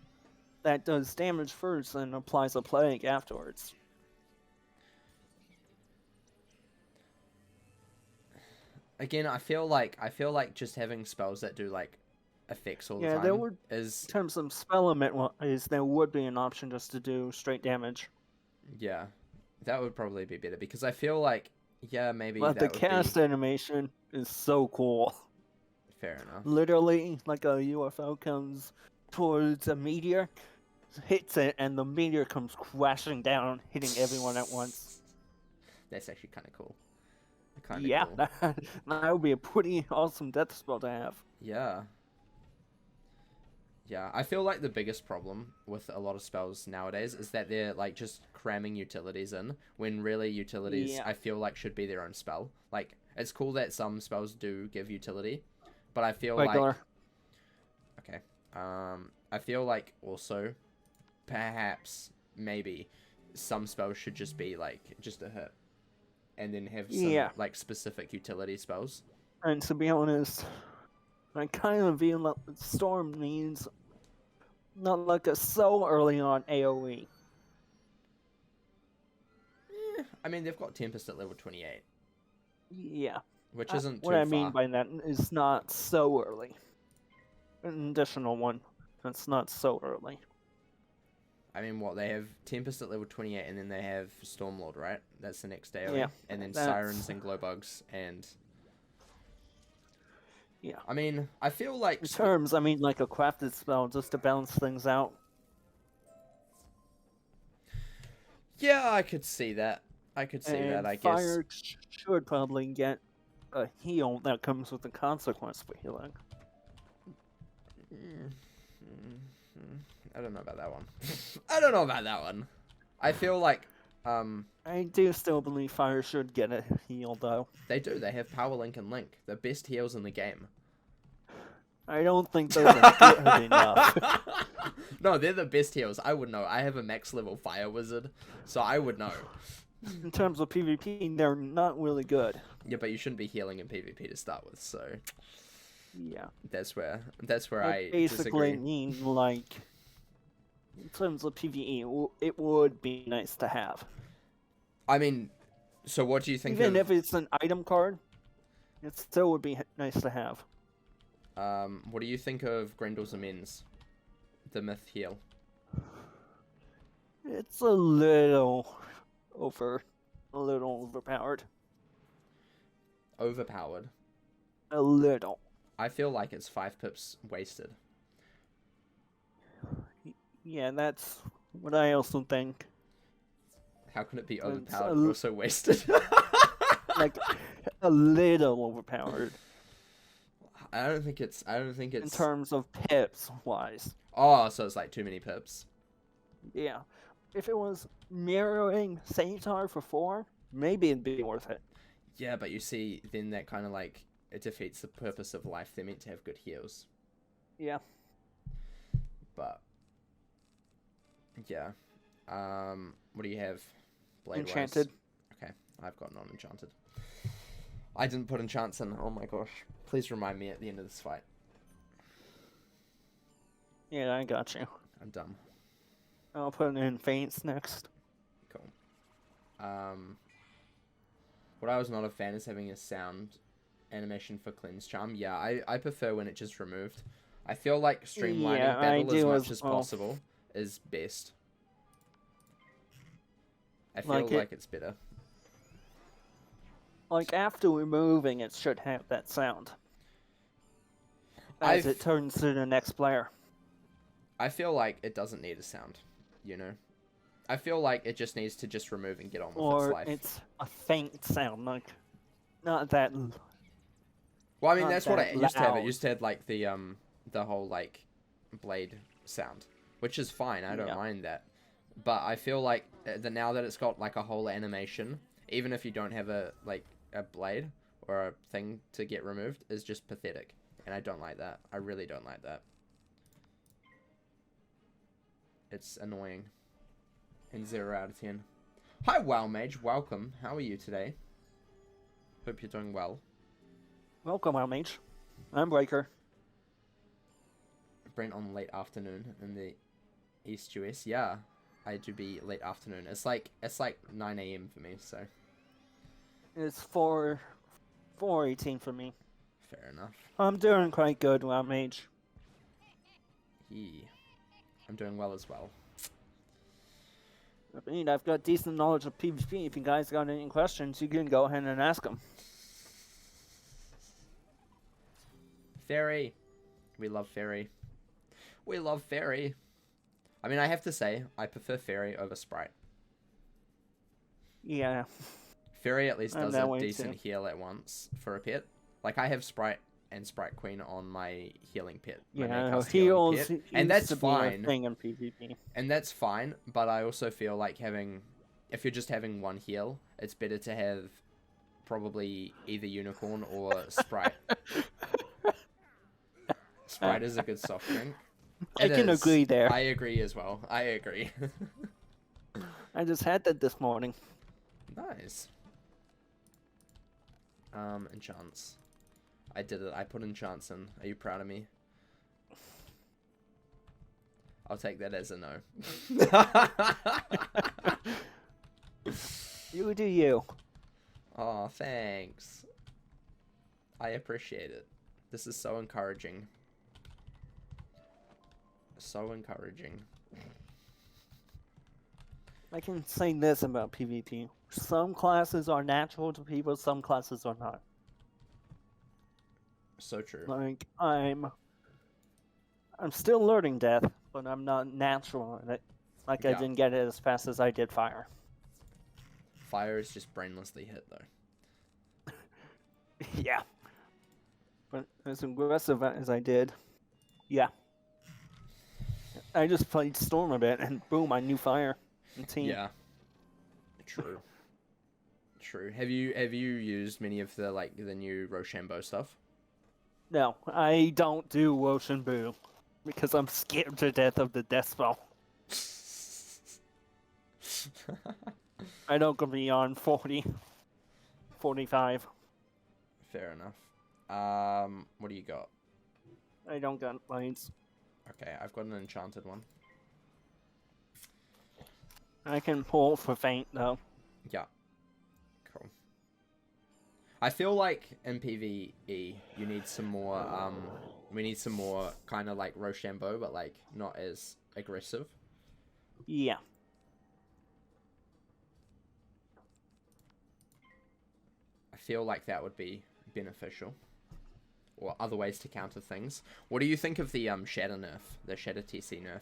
that does damage first and applies a plague afterwards. Again, I feel like just having spells that do like effects all the time there would, is... in terms of spell there would be an option just to do straight damage. Yeah, that would probably be better because I feel like maybe. But the cast animation is so cool. Fair enough. Literally, like a UFO comes towards a meteor, hits it, and the meteor comes crashing down, hitting everyone at once. That's actually kind of cool. Cool. That would be a pretty awesome death spell to have. Yeah. Yeah, I feel like the biggest problem with a lot of spells nowadays is that they're like just cramming utilities in when really utilities I feel like should be their own spell. Like, it's cool that some spells do give utility, but I feel like... Okay. I feel like also perhaps maybe some spells should just be like just a hit and then have some like specific utility spells. And to be honest, I kind of feel like Storm needs not like a so early on AoE. I mean, they've got Tempest at level 28. Yeah. Which isn't too far. What I far. mean by that is not so early. An additional one that's not so early. I mean, what, they have Tempest at level 28 and then they have Stormlord, right? That's the next AoE. Yeah. And then Sirens and Glowbugs and... Yeah. I mean, I feel like... In terms, I mean like a crafted spell just to balance things out. Yeah, I could see that. I guess. Fire should probably get a heal that comes with the consequence for healing. I don't know about that one. I don't know about that one. I feel like I do still believe fire should get a heal, though. they do. They have Power Link and Link. The best heals in the game. I don't think those are good enough. No, they're the best heals. I would know. I have a max level fire wizard, so I would know. In terms of PvP, they're not really good. Yeah, but you shouldn't be healing in PvP to start with, so Yeah. that's where I I basically disagree. mean, like, in terms of PvE, it would be nice to have. I mean, so what do you think Even of... if it's an item card, it still would be nice to have. what do you think of Grendel's Amends? The myth heal. It's a little overpowered. Overpowered. A little. I feel like it's 5 pips wasted. Yeah, that's what I also think. How can it be It's overpowered and also wasted? Like, a little overpowered I don't think it's in terms of pips wise. Oh, so it's like too many pips. Yeah. If it was mirroring Satar for 4, maybe it'd be worth it. Yeah, but you see, then that kind of like, it defeats the purpose of life. They're meant to have good heals. Yeah. But, yeah. What do you have? Blade-wise? Enchanted. Okay, I've got non-enchanted. I didn't put enchants in. Oh my gosh. Please remind me at the end of this fight. Yeah, I got you. I'm dumb. I'll put in Faints next. Cool. What I was not a fan is having a sound animation for Cleanse Charm. Yeah, I prefer when it's just removed. I feel like streamlining Yeah, I battle as do much as as well. possible is best. I feel Like like it's better. Like, after removing, it should have that sound. As it turns to the next player. I feel like it doesn't need a sound, you know? I feel like it just needs to just remove and get on with its Or life. it's a faint sound, like, not that... Well, I mean, not that's what I that used to have. It loud. used to have, like, the whole, like, blade sound. Which is fine. I don't Yeah. mind that. But I feel like now that it's got, like, a whole animation, even if you don't have a blade or a thing to get removed, is just pathetic. And I don't like that. I really don't like that. It's annoying. And 0 out of 10. Hi, WoW Mage. Welcome. How are you today? Hope you're doing well. Welcome, Mage. I'm Breaker. Brent on late afternoon in the East US. Yeah, I do be late afternoon. It's like 9 a.m. for me, so It's 4:18 for me. fair enough. I'm doing quite good, Mage. Yeah. I'm doing well as well. I mean, I've got decent knowledge of PvP. If you guys got any questions, you can go ahead and ask them. Fairy. We love Fairy. We love Fairy. I mean, I have to say, I prefer Fairy over Sprite. Yeah. Fairy at least I'm does that a way decent too. heal at once for a pet. Like, I have Sprite and Sprite Queen on my healing pet. My Yeah, Maycast healing heals pet. used And that's to be a fine. thing in PvP. And that's fine, but I also feel like if you're just having one heal, it's better to have probably either Unicorn or Sprite. Sprite is a good soft drink. I can agree there. I agree as well. I agree. I just had that this morning. Nice. Enchants. I did it. I put enchants in. Are you proud of me? I'll take that as a no. You do you. Oh, thanks. I appreciate it. This is so encouraging. So encouraging. I can say this about PvP. Some classes are natural to people, some classes are not. So true. Like, I'm still learning death, but I'm not natural in it. Like, I Yeah. didn't get it as fast as I did fire. Fire is just brainlessly hit, though. Yeah. But as aggressive as I did, yeah. I just played Storm a bit, and boom, I knew fire and team. Yeah. True. True. Have you used many of the new Rochambeau stuff? No, I don't do Roshan because I'm scared to death of the death spell. I don't go beyond 40, 45. Fair enough. What do you got? I don't got blades. Okay, I've got an enchanted one. I can pull for feint though. Yeah. Cool. I feel like in PvE you need some more we need some more kind of like Rochambeau, but like not as aggressive. Yeah. I feel like that would be beneficial. Or other ways to counter things. What do you think of the Shatter nerf? The Shatter TC nerf?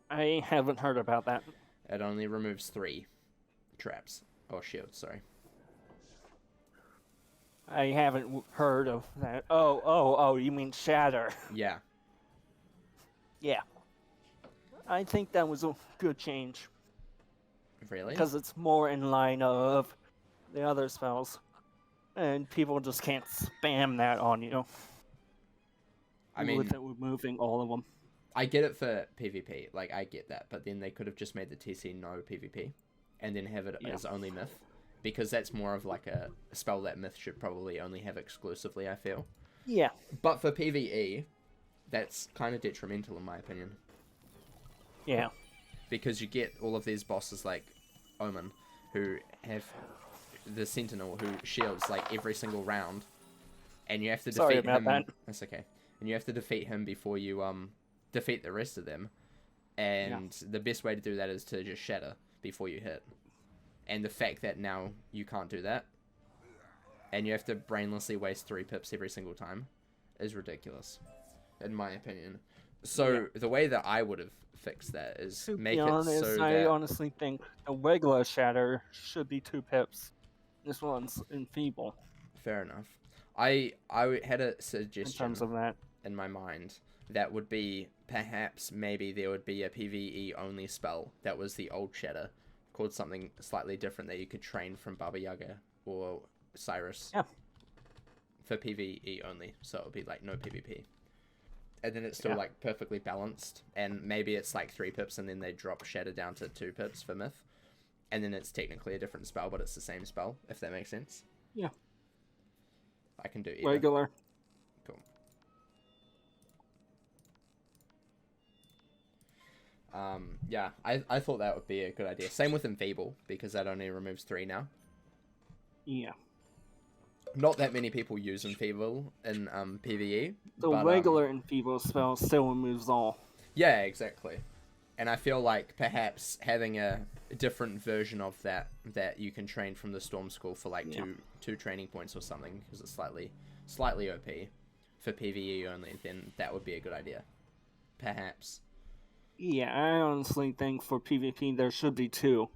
I haven't heard about that. It only removes 3 traps. Or shields, sorry. I haven't heard of that. Oh, you mean Shatter. Yeah. Yeah. I think that was a good change. Really? Because it's more in line of the other spells. And people just can't spam that on you. I mean, with it removing all of them. I get it for PvP, like I get that, but then they could have just made the TC no PvP, and then have it as only Myth, because that's more of like a spell that Myth should probably only have exclusively, I feel. Yeah. But for PvE, that's kind of detrimental in my opinion. Yeah. Because you get all of these bosses like Omen, who have the Sentinel who shields like every single round, and you have to defeat him. That's okay. And you have to defeat him before you defeat the rest of them. And the best way to do that is to just shatter before you hit. And the fact that now you can't do that, and you have to brainlessly waste 3 pips every single time, is ridiculous, in my opinion. So the way that I would have fixed that is make it so that... I honestly think a regular shatter should be 2 pips. This one's enfeeble. Fair enough. I had a suggestion in terms of that in my mind that would be perhaps maybe there would be a PvE only spell that was the old shatter called something slightly different that you could train from Baba Yaga or Cyrus. Yeah. For PvE only, so it would be like no PvP. And then it's still like perfectly balanced, and maybe it's like 3 pips and then they drop shatter down to 2 pips for Myth. And then it's technically a different spell, but it's the same spell, if that makes sense. Yeah. I can do either. Regular. Cool. Yeah, I thought that would be a good idea. Same with Enfeeble, because that only removes 3 now. Yeah. Not that many people use Enfeeble in PvE. The regular Enfeeble spell still removes all. Yeah, exactly. And I feel like perhaps having a different version of that you can train from the Storm School for like two training points or something, because it's slightly OP for PvE only, then that would be a good idea. Perhaps. Yeah, I honestly think for PvP there should be 2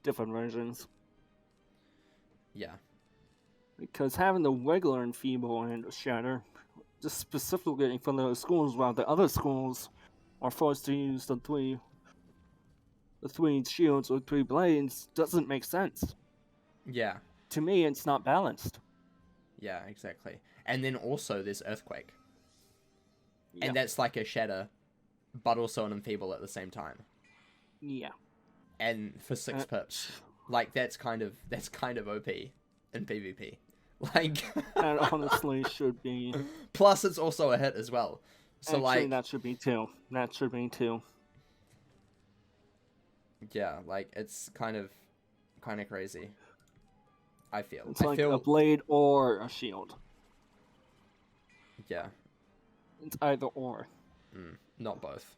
different versions. Yeah. Because having the regular Enfeeble and Shatter, just specifically for those schools, while the other schools are forced to use the 3 shields or 3 blades, doesn't make sense. Yeah. To me, it's not balanced. Yeah, exactly. And then also there's Earthquake. Yeah. And that's like a Shatter, but also an Enfeeble at the same time. Yeah. And for 6 pips. Like, that's kind of OP in PvP. Like... that honestly should be... Plus, it's also a hit as well. So, actually, like... that should be 2. That should be 2. Yeah, like, it's kind of crazy. I feel. It's like a blade or a shield. Yeah. It's either or. Not both.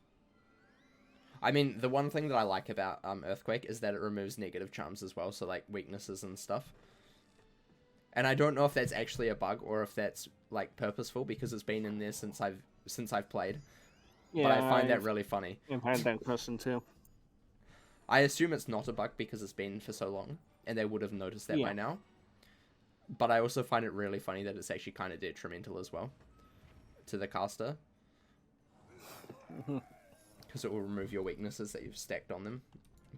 I mean, the one thing that I like about Earthquake is that it removes negative charms as well, so like weaknesses and stuff. And I don't know if that's actually a bug or if that's like purposeful, because it's been in there since I've played. Yeah, but I find that really funny. I've had that question too. I assume it's not a bug because it's been for so long, and they would have noticed that by now. But I also find it really funny that it's actually kind of detrimental as well to the caster. Because it will remove your weaknesses that you've stacked on them.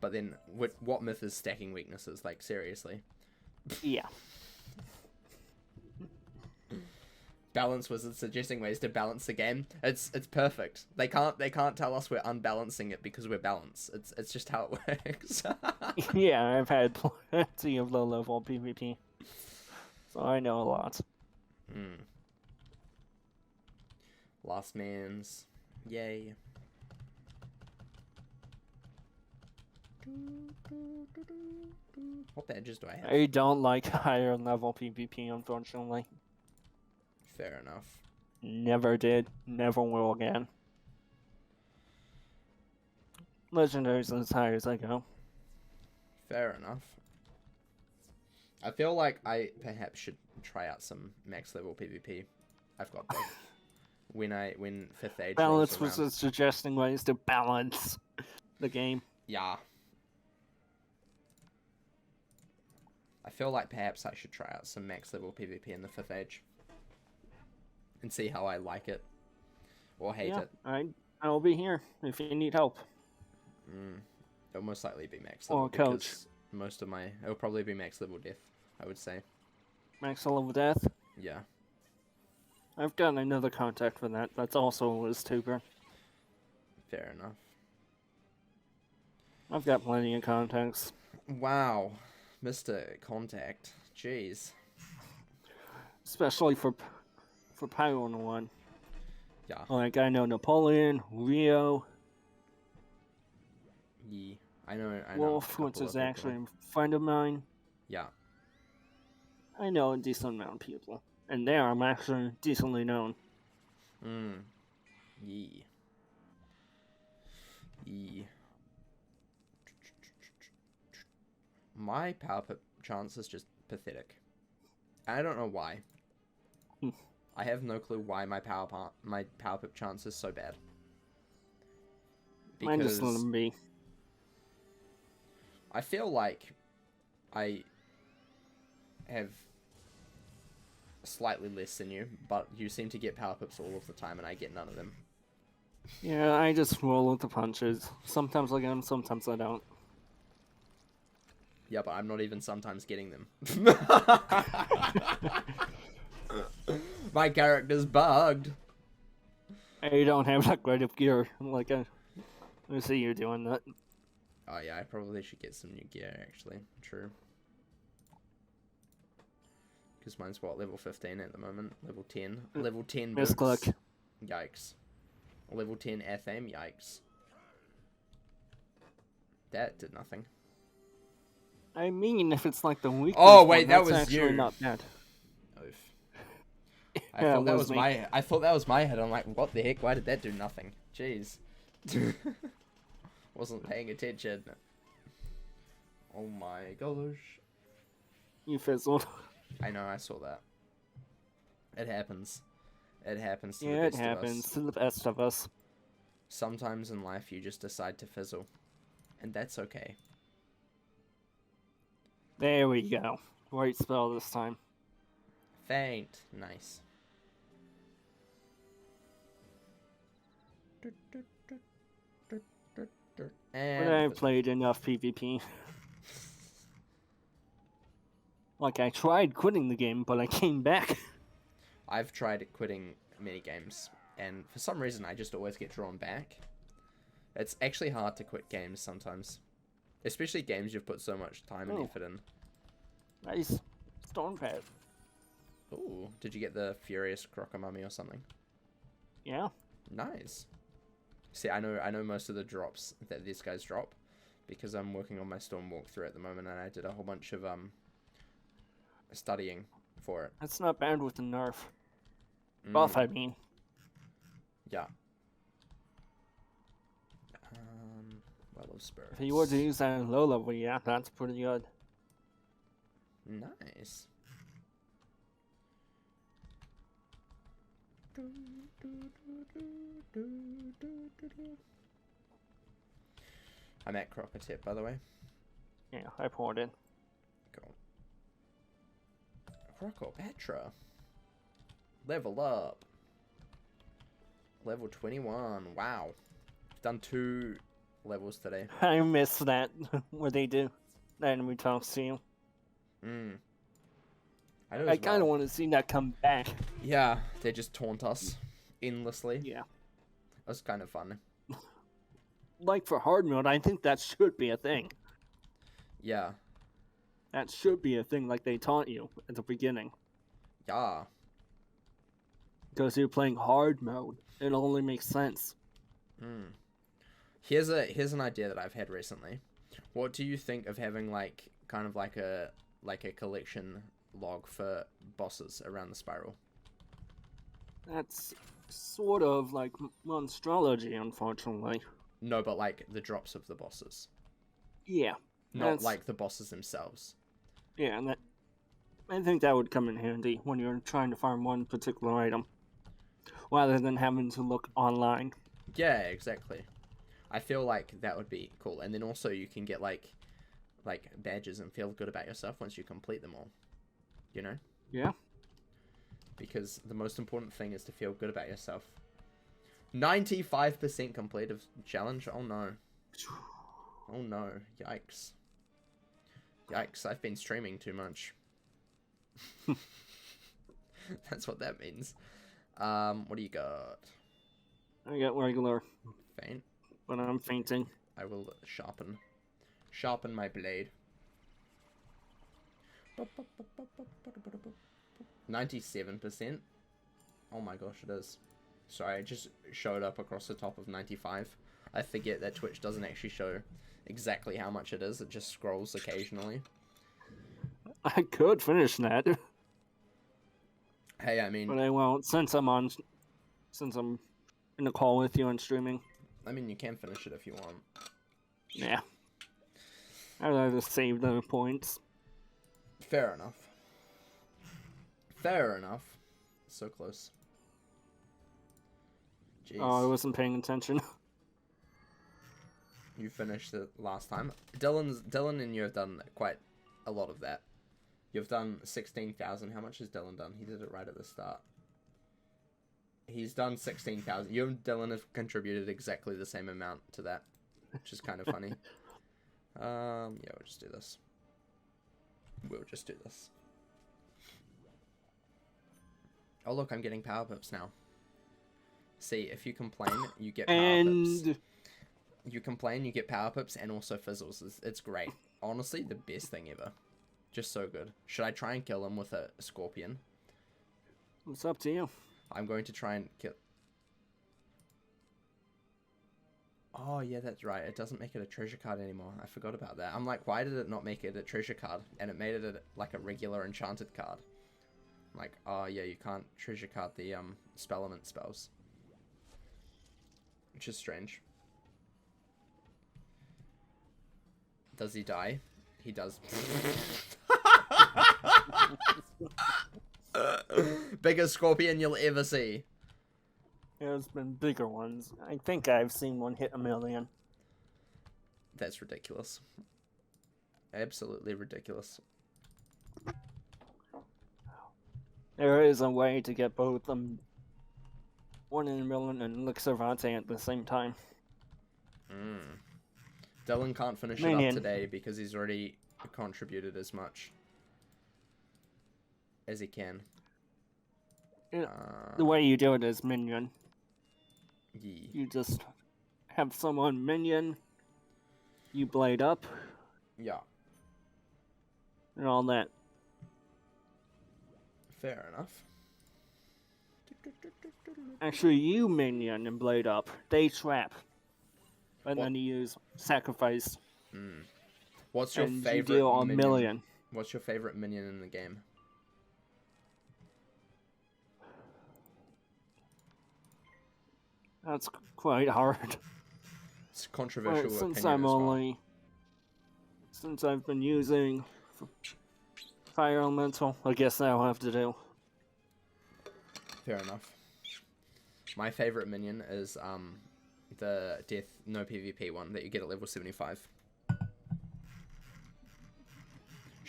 But then, what myth is stacking weaknesses? Like, seriously. Yeah. Balance Wizard suggesting ways to balance the game. It's perfect. They can't tell us we're unbalancing it because we're balanced. It's just how it works. Yeah, I've had plenty of low-level PvP. So I know a lot. Last man's. Yay. What badges do I have? I don't like higher level PvP, unfortunately. Fair enough. Never did. Never will again. Legendary's as high as I go. Fair enough. I feel like I perhaps should try out some max level PvP. I've got that. when 5th age Balance rolls was around. suggesting ways to balance the game. Yeah. I feel like perhaps I should try out some max level PvP in the 5th age. And see how I like it. Or hate it. I'll be here if you need help. It'll most likely be max level. Or coach. Most of it'll probably be max level death, I would say. Max level death? Yeah. I've got another contact for that. That's also a Wiztuber. Fair enough. I've got plenty of contacts. Wow. Mr. Contact. Jeez. Especially for Pyro 101. Yeah. Like, I know Napoleon, Rio. Yeah. I know Wolf, which is actually a friend of mine. Yeah. I know a decent amount of people. And there I'm actually decently known. Yeah. Yeah. My power pip chance is just pathetic. I don't know why. I have no clue why my power pip chance is so bad. Mine just let them be. I feel like I have slightly less than you, but you seem to get power pips all of the time, and I get none of them. Yeah, I just roll with the punches. Sometimes I get them, sometimes I don't. Yeah, but I'm not even sometimes getting them. My character's bugged. I don't have that great of gear. Like, I see you doing that. Oh yeah, I probably should get some new gear, actually. True. Because mine's, what, level 15 at the moment? Level 10? Level 10 boots. Misclick. Yikes. Level 10 FM, yikes. That did nothing. I mean, if it's like the weakness Oh, wait, one, that that's was actually you. not bad. Oof. I Yeah, thought that was me. I thought that was my head. I'm like, what the heck? Why did that do nothing? Jeez. Wasn't paying attention. Oh my gosh. You fizzled. I know, I saw that. It happens. It happens to Yeah, the it best happens of us. to the best of us. Sometimes in life you just decide to fizzle. And that's okay. There we go. Right spell this time. Faint. Nice. But And I've played enough PvP. Like, I tried quitting the game, but I came back. I've tried quitting many games, and for some reason I just always get drawn back. It's actually hard to quit games sometimes. Especially games you've put so much time and effort in. Nice. Stormpad. Ooh, did you get the Furious Crocomummy or something? Yeah. Nice. See, I know most of the drops that these guys drop, because I'm working on my Storm walkthrough at the moment, and I did a whole bunch of studying for it. That's not bad with the nerf. Buff, I mean. Yeah. Well of Spirits. If you were to use that in low level, yeah, that's pretty good. Nice. I'm at Crocotip, by the way. Yeah, I poured in. Cool. Crocopatra. Level up. Level 21. Wow. Done 2 levels today. I miss that, where they do that enemy talks to you. I kind of want to see that come back. Yeah, they just taunt us endlessly. Yeah. That's kind of fun. Like for hard mode, I think that should be a thing. Yeah. That should be a thing, like they taunt you at the beginning. Yeah. Because you're playing hard mode. It only makes sense. Here's an idea that I've had recently. What do you think of having like kind of like a collection log for bosses around the spiral? That's sort of like monstrology, unfortunately. No, but like the drops of the bosses. Yeah. Not like the bosses themselves. Yeah, and I think that would come in handy when you're trying to farm one particular item, rather than having to look online. Yeah, exactly. I feel like that would be cool, and then also you can get like badges and feel good about yourself once you complete them all. You know? Yeah. Because the most important thing is to feel good about yourself. 95% complete of challenge. Oh no. Oh no. Yikes. Yikes, I've been streaming too much. That's what that means. What do you got? I got regular. Faint. But I'm fainting. I will sharpen. Sharpen my blade. 97%. Oh my gosh, it is. Sorry, it just showed up across the top of 95. I forget that Twitch doesn't actually show exactly how much it is. It just scrolls occasionally. I could finish that. Hey, I mean... But I won't, since I'm in a call with you and streaming. I mean, you can finish it if you want. Yeah. I'd rather save the points. Fair enough. Fair enough. So close. Jeez. Oh, I wasn't paying attention. You finished it last time. Dylan and you have done quite a lot of that. You've done 16,000. How much has Dylan done? He did it right at the start. He's done 16,000. You and Dylan have contributed exactly the same amount to that, which is kind of funny. Yeah, we'll just do this. We'll just do this. Oh look, I'm getting power pips now. See, if you complain, you get power pips. You complain, you get power pips, and also fizzles. It's great. Honestly, the best thing ever. Just so good. Should I try and kill him with a scorpion? It's up to you. I'm going to try and kill... Oh, yeah, that's right. It doesn't make it a treasure card anymore. I forgot about that. I'm like, why did it not make it a treasure card? And it made it like a regular enchanted card. I'm like, oh, yeah, you can't treasure card the spellement spells. Which is strange. Does he die? He does. Biggest scorpion you'll ever see. There's been bigger ones. I think I've seen one hit 1 million. That's ridiculous. Absolutely ridiculous. There is a way to get both 1 in a million and Elixir Vante at the same time. Dylan can't finish it up today because he's already contributed as much as he can. The way you do it is minion. Yeah. You just have someone minion, you blade up. Yeah. And all that. Fair enough. Actually, you minion and blade up. They trap. And then you use sacrifice. What's your and favorite you deal a minion? million. What's your favorite minion in the game? That's quite hard. It's controversial Since I've been using Fire Elemental, I guess that'll have to do. Fair enough. My favorite minion is the death no PvP one that you get at level 75.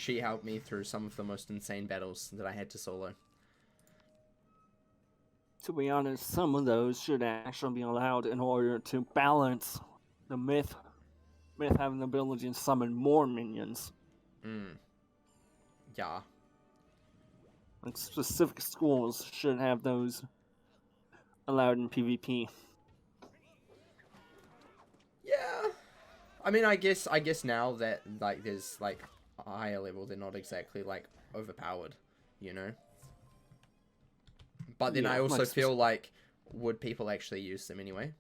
she helped me through some of the most insane battles that I had to solo. To be honest, some of those should actually be allowed in order to balance the myth having the ability to summon more minions. Yeah. Like specific schools should have those allowed in PvP. Yeah. I mean, I guess now that like there's like a higher level, they're not exactly like overpowered, you know. But then I also feel like, would people actually use them anyway?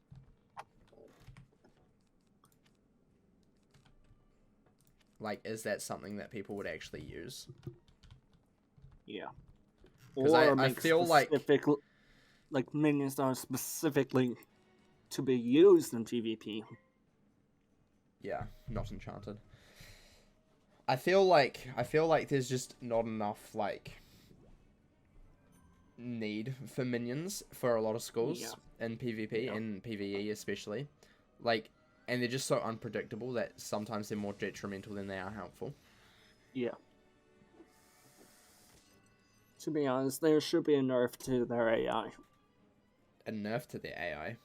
Like, is that something that people would actually use? Yeah. Because I feel like minions are specifically to be used in PvP. Yeah, not enchanted. I feel like there's just not enough like need for minions for a lot of schools in PvP and PvE especially. Like, and they're just so unpredictable that sometimes they're more detrimental than they are helpful. Yeah. To be honest, there should be a nerf to their AI. A nerf to their AI?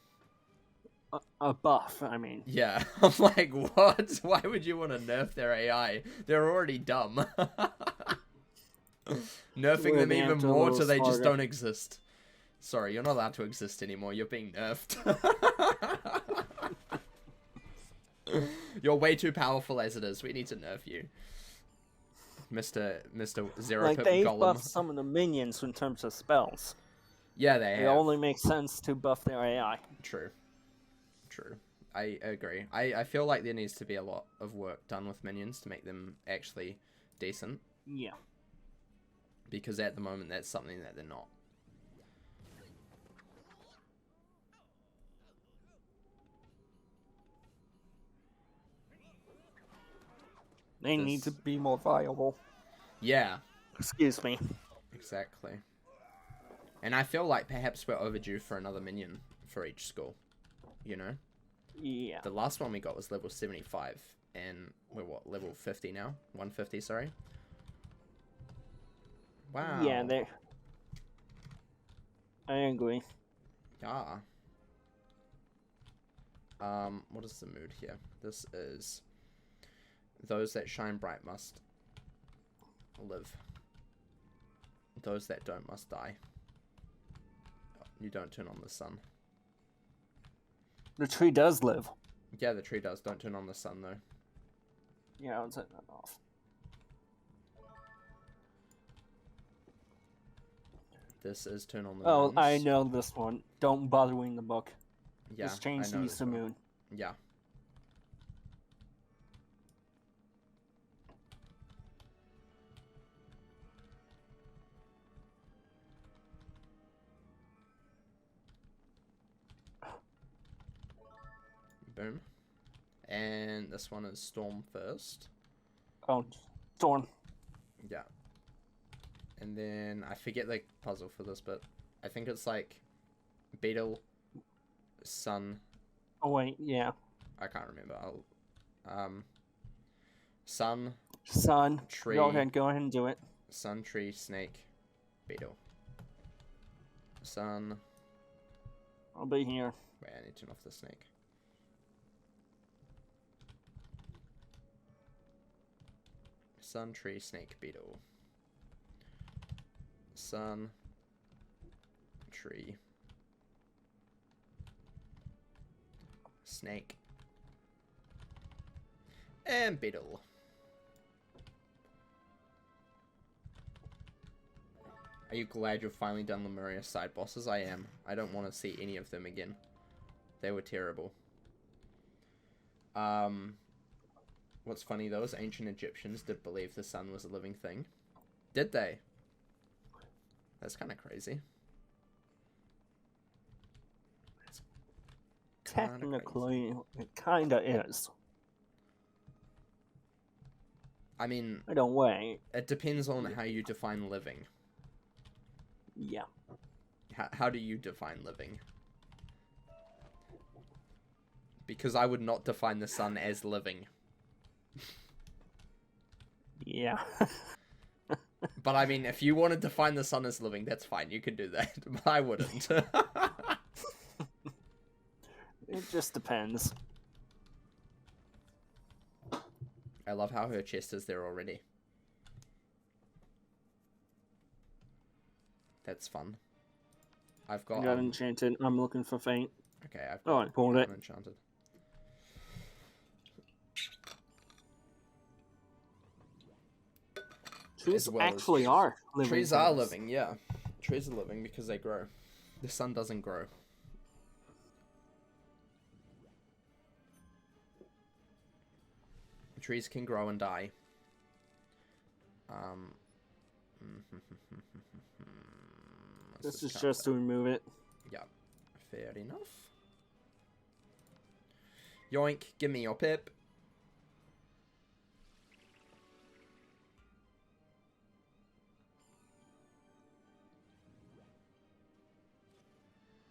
A buff, I mean. Yeah, I'm like, what? Why would you want to nerf their AI? They're already dumb. Nerfing them even more till they just don't exist. Sorry, you're not allowed to exist anymore. You're being nerfed. You're way too powerful as it is. We need to nerf you. Mr. Zero like, Pip they Golem. buff some of the minions in terms of spells. Yeah, they have. It only makes sense to buff their AI. True. I agree. I feel like there needs to be a lot of work done with minions to make them actually decent. Yeah. Because at the moment, that's something that they're not. They need to be more viable. Yeah. Excuse me. Exactly. And I feel like perhaps we're overdue for another minion for each school. You know? Yeah. The last one we got was level 75. And we're what? Level 50 now? 150, sorry. Wow. Yeah, I agree. Yeah. What is the mood here? This is... Those that shine bright must live. Those that don't must die. You don't turn on the sun. The tree does live. Yeah, the tree does. Don't turn on the sun, though. Yeah, I'll take that off. This is turn on the Oh, moons. I know this one. Don't bother reading the book. Yeah, Just change the eastern moon. Yeah. Boom. And this one is Storm first. Oh, Storm. Yeah. And then I forget the puzzle for this, but I think it's like Beetle, Sun. Oh wait, yeah. I can't remember. Sun. Sun. Tree. Go ahead and do it. Sun, tree, snake, beetle. Sun. I'll be here. Wait, I need to turn off the snake. Sun, tree, snake, beetle. Sun, tree, snake, and beetle. Are you glad you've finally done Lemuria's side bosses? I am. I don't want to see any of them again. They were terrible. What's funny though is ancient Egyptians did believe the sun was a living thing. Did they? That's kind of crazy. Technically, it kinda is. I mean... I don't wait. It depends on how you define living. Yeah. How do you define living? Because I would not define the sun as living. Yeah. But I mean, if you want to define the sun as living, that's fine. You can do that. But I wouldn't. It just depends. I love how her chest is there already. That's fun. I've got... I got enchanted. I'm looking for faint. Okay, I've got... Oh, I pulled it. Unenchanted. Trees well as actually trees. are living. Trees are things. living, yeah. Trees are living because they grow. The sun doesn't grow. Trees can grow and die. This is just to remove it. Yeah, fair enough. Yoink, give me your pip.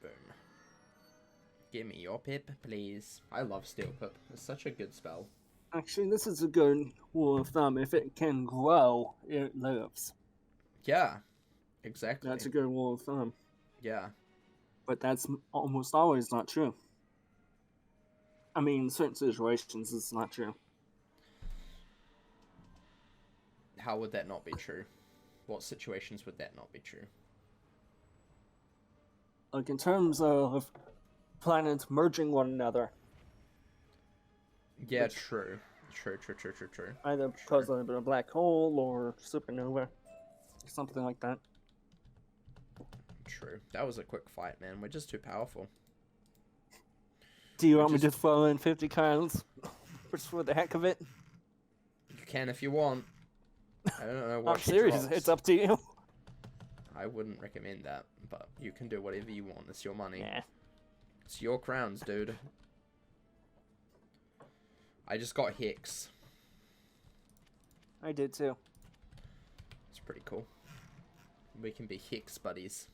Boom. Give me your pip, please. I love Steel Pip. It's such a good spell. Actually, this is a good rule of thumb. If it can grow, it lives. Yeah, exactly. That's a good rule of thumb. Yeah. But that's almost always not true. I mean, in certain situations, it's not true. How would that not be true? What situations would that not be true? Like, in terms of planets merging one another. Yeah, true. True. Either because of a black hole or supernova. Something like that. True. That was a quick fight, man. We're just too powerful. Do you want me to throw in 50 cards just for the heck of it? You can if you want. I don't know what I'm serious. drops. It's up to you. I wouldn't recommend that, but you can do whatever you want. It's your money. Yeah. It's your crowns, dude. I just got Hex. I did too. It's pretty cool. We can be Hex buddies.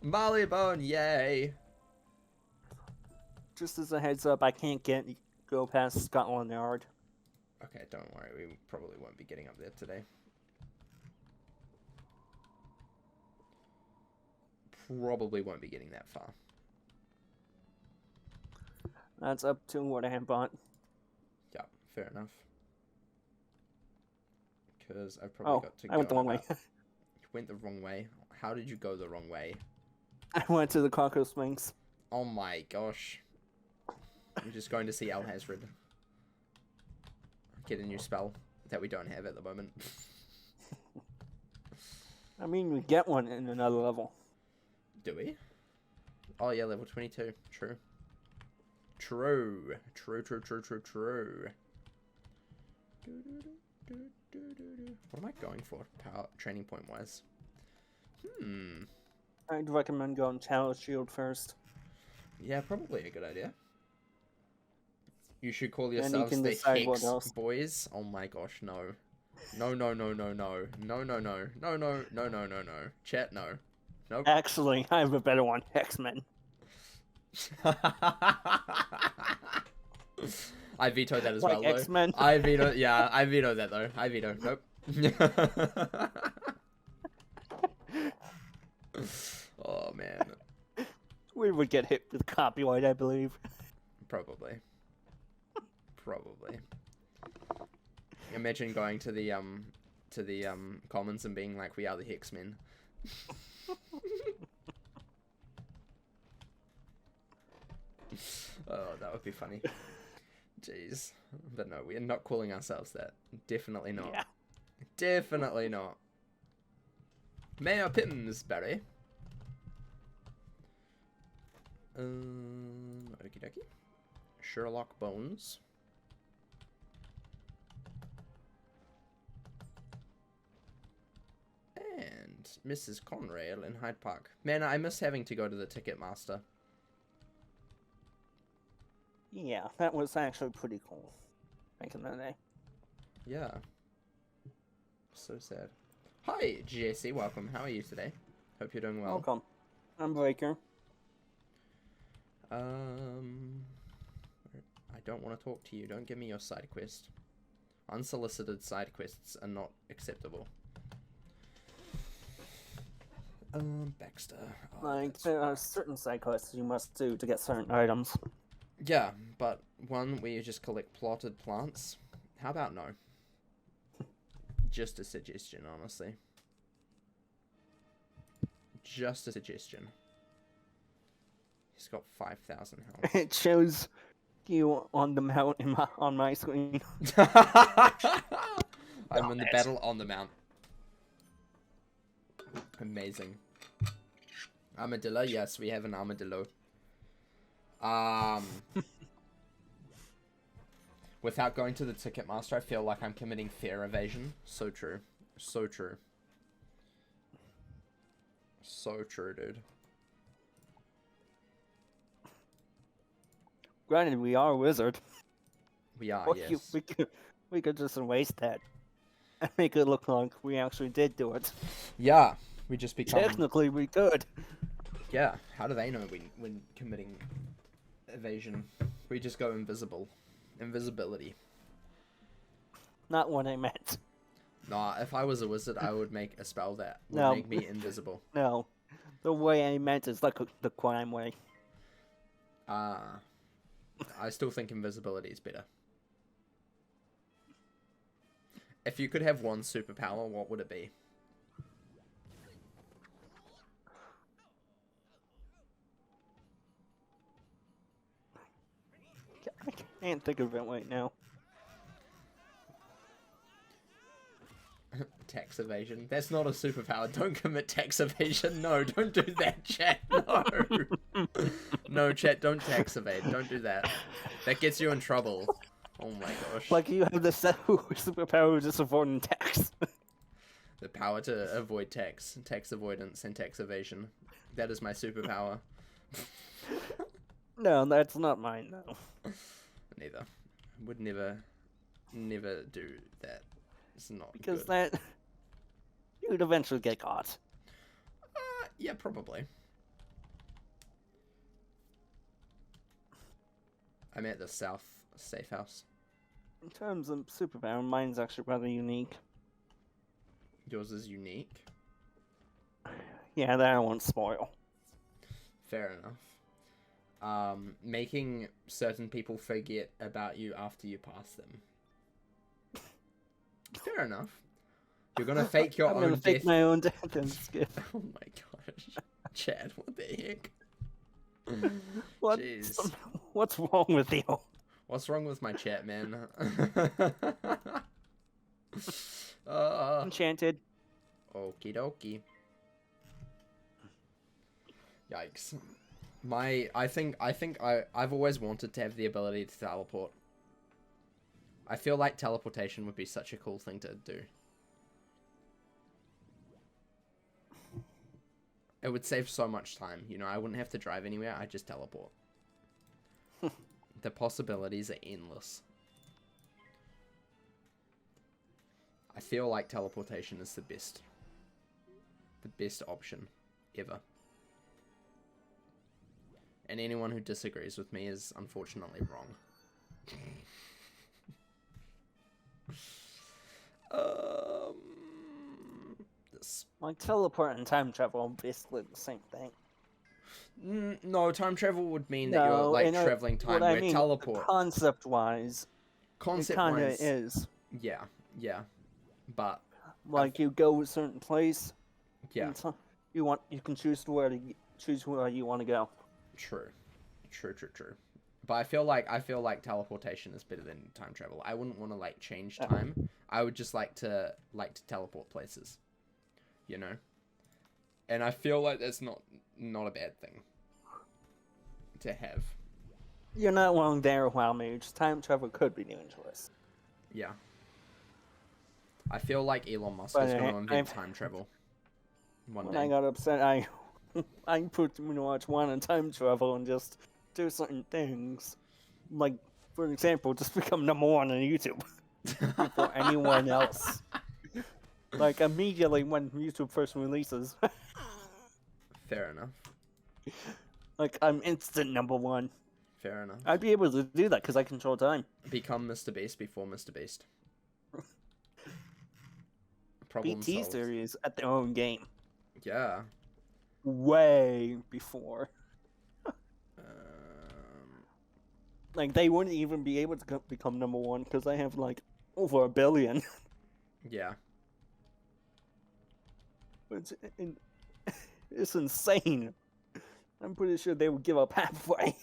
Marleybone, yay! Just as a heads up, I can't go past Scotland Yard. Okay, don't worry. We probably won't be getting up there today. Probably won't be getting that far. That's up to what I have bought. Yeah, fair enough. Because I've probably got to go. I went the wrong way. You went the wrong way? How did you go the wrong way? I went to the Coco Sphinx. Oh my gosh. I'm just going to see Alhazred. Get a new spell that we don't have at the moment. I mean, we get one in another level. Do we? Oh yeah, level 22. True. True. What am I going for? Power training point wise. I'd recommend going Chalice Shield first. Yeah, probably a good idea. You should call yourselves can the decide what Hex else. boys. Oh my gosh, no. No. Chat, no. Nope. Actually, I have a better one. X-Men. I vetoed that as Like well, though. X-Men. I vetoed that, though. I vetoed. Nope. Oh, man. We would get hit with copyright, I believe. Probably. Imagine going to the commons and being like, we are the Hexmen. Oh, that would be funny. Jeez. But no, we're not calling ourselves that. Definitely not. Yeah. Definitely not. Mayor Pittens, Barry. Okie dokie. Sherlock Bones. And Mrs. Conrail in Hyde Park. Man, I miss having to go to the Ticketmaster. Yeah, that was actually pretty cool. Back in the day. Yeah. So sad. Hi, Jesse. Welcome. How are you today? Hope you're doing well. Welcome. I'm Breaker. I don't want to talk to you. Don't give me your side quest. Unsolicited side quests are not acceptable. Baxter. Oh, Like, that's- there are certain side quests you must do to get certain items. Yeah, but one where you just collect plotted plants. How about no? Just a suggestion, honestly. Just a suggestion. He's got 5,000 health. It shows you on the mount on my screen. I'm in the battle on the mount. Amazing. Armadillo? Yes, we have an armadillo. Without going to the Ticketmaster, I feel like I'm committing fare evasion. So true. So true. So true, dude. Granted, we are a wizard. We are, Or yes. we could just erase that and make it look like we actually did do it. Yeah, we just become... Technically, we could. Yeah, how do they know when committing evasion? We just go invisible. Invisibility. Not what I meant. Nah, if I was a wizard, I would make a spell that would No. make me invisible. No. The way I meant is like the crime way. I still think invisibility is better. If you could have one superpower, what would it be? I can't think of it right now. Tax evasion. That's not a superpower. Don't commit tax evasion. No, don't do that, chat. No. No, chat, don't tax evade. Don't do that. That gets you in trouble. Oh my gosh. Like you have the superpower just avoiding tax. The power to avoid tax. Tax avoidance and tax evasion. That is my superpower. No, that's not mine though. Neither. Would never do that. It's not Because good. that you'd eventually get caught. Yeah, probably. I'm at the South Safe House. In terms of superpower, mine's actually rather unique. Yours is unique. Yeah, that I won't spoil. Fair enough. Making certain people forget about you after you pass them. Fair enough. You're gonna fake your I'm own gonna fake death. my own death and skip. Oh my gosh. Chad, what the heck? What? Jeez. What's wrong with you? What's wrong with my chat, man? Enchanted. Okie dokie. Yikes. I've always wanted to have the ability to teleport. I feel like teleportation would be such a cool thing to do. It would save so much time. You know, I wouldn't have to drive anywhere. I'd just teleport. The possibilities are endless. I feel like teleportation is the best option ever. And anyone who disagrees with me is unfortunately wrong. This. Like teleport and time travel are basically the same thing. No, time travel would mean that you're like traveling time. What I Where mean, teleport, concept-wise, it kind of concept-wise, is. yeah, but Like you go a certain place. yeah, and you can choose where you want to go. true. But I feel like teleportation is better than time travel. I wouldn't want to like change time. I would just like to teleport places, you know. And I feel like that's not a bad thing to have. You're not wrong there, Wild Mage. Time travel could be dangerous. Yeah. I feel like Elon Musk But is going to invent time travel one When day. I got upset, I put much one in time travel and just do certain things. Like, for example, just become number one on YouTube before anyone else. Like, immediately when YouTube first releases. Fair enough. Like, I'm instant number one. Fair enough. I'd be able to do that because I control time. Become Mr. Beast before Mr. Beast. Problem Beat solved. T-Series at their own game. Yeah. Way before. Like, they wouldn't even be able to become number one because I have, like, over 1 billion. Yeah. It's insane. I'm pretty sure they would give up halfway.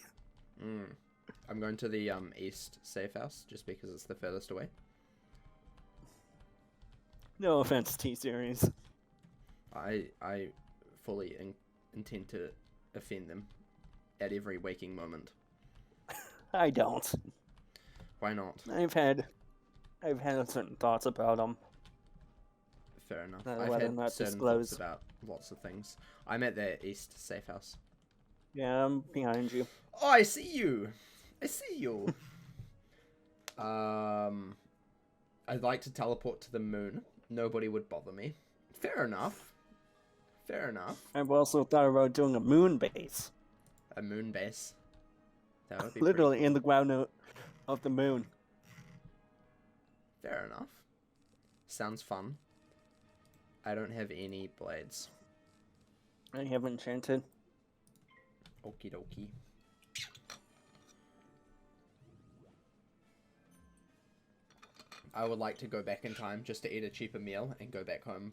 I'm going to the east safe house just because it's the furthest away. No offense, T-Series. I fully intend to offend them at every waking moment. I don't. Why not? I've had certain thoughts about them. Fair enough. I've I've had had certain disclose. thoughts about lots of things. I'm at the east safe house. Yeah, I'm behind you. Oh, I see you. I see you. I'd like to teleport to the moon. Nobody would bother me. Fair enough. Fair enough. I've also thought about doing a moon base. A moon base. That would be Literally pretty in the ground of the moon. cool. Fair enough. Sounds fun. I don't have any blades. I have enchanted. Okie dokie. I would like to go back in time just to eat a cheaper meal and go back home.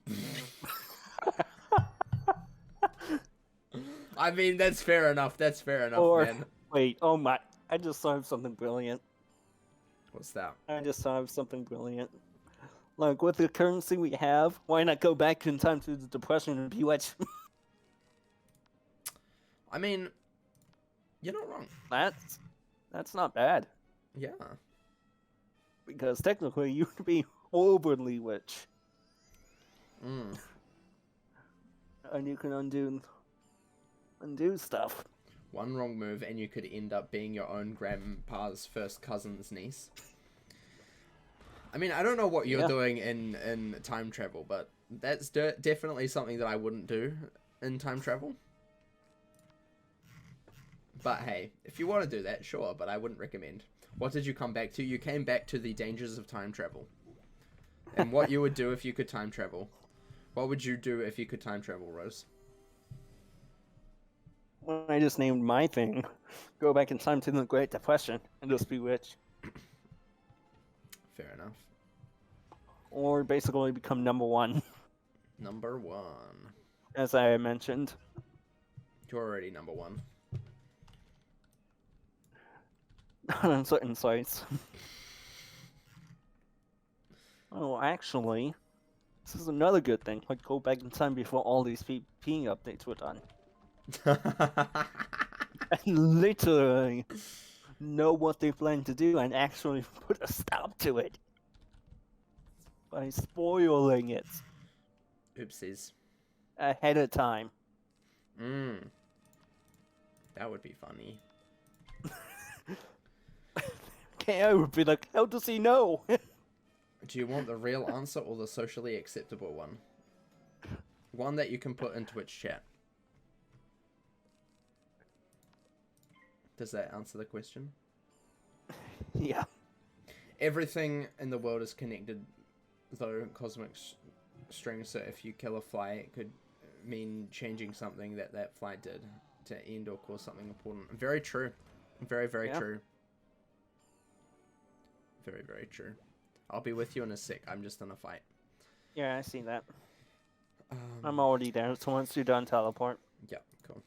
I mean, that's fair enough. That's fair enough, Or, man. wait, oh my, I just thought of something brilliant. What's that? I just thought of something brilliant. Like, with the currency we have, why not go back in time to the Depression and be rich? I mean, you're not wrong. That's not bad. Yeah. Because technically, you could be overly rich. And you can undo stuff. One wrong move and you could end up being your own grandpa's first cousin's niece. I mean, I don't know what you're doing in time travel, but that's definitely something that I wouldn't do in time travel. But hey, if you want to do that, sure, but I wouldn't recommend. What did you come back to? You came back to the dangers of time travel. And what you would do if you could time travel. What would you do if you could time travel, Rose? Well, I just named my thing. Go back in time to the Great Depression and just be rich. Fair enough. Or basically become number one. Number one. As I mentioned. You're already number one. On certain sites. Oh, actually, this is another good thing. Like, go back in time before all these P updates were done. And literally know what they plan to do and actually put a stop to it. By spoiling it. Oopsies. Ahead of time. That would be funny. KO would be like, how does he know? Do you want the real answer or the socially acceptable one? One that you can put in Twitch chat. Does that answer the question? Yeah. Everything in the world is connected, though, cosmic strings, so if you kill a fly, it could mean changing something that fly did to end or cause something important. Very true. Very, very true. Very, very true. I'll be with you in a sec. I'm just in a fight. Yeah, I see that. I'm already there, so once you're done, teleport. Yeah, cool.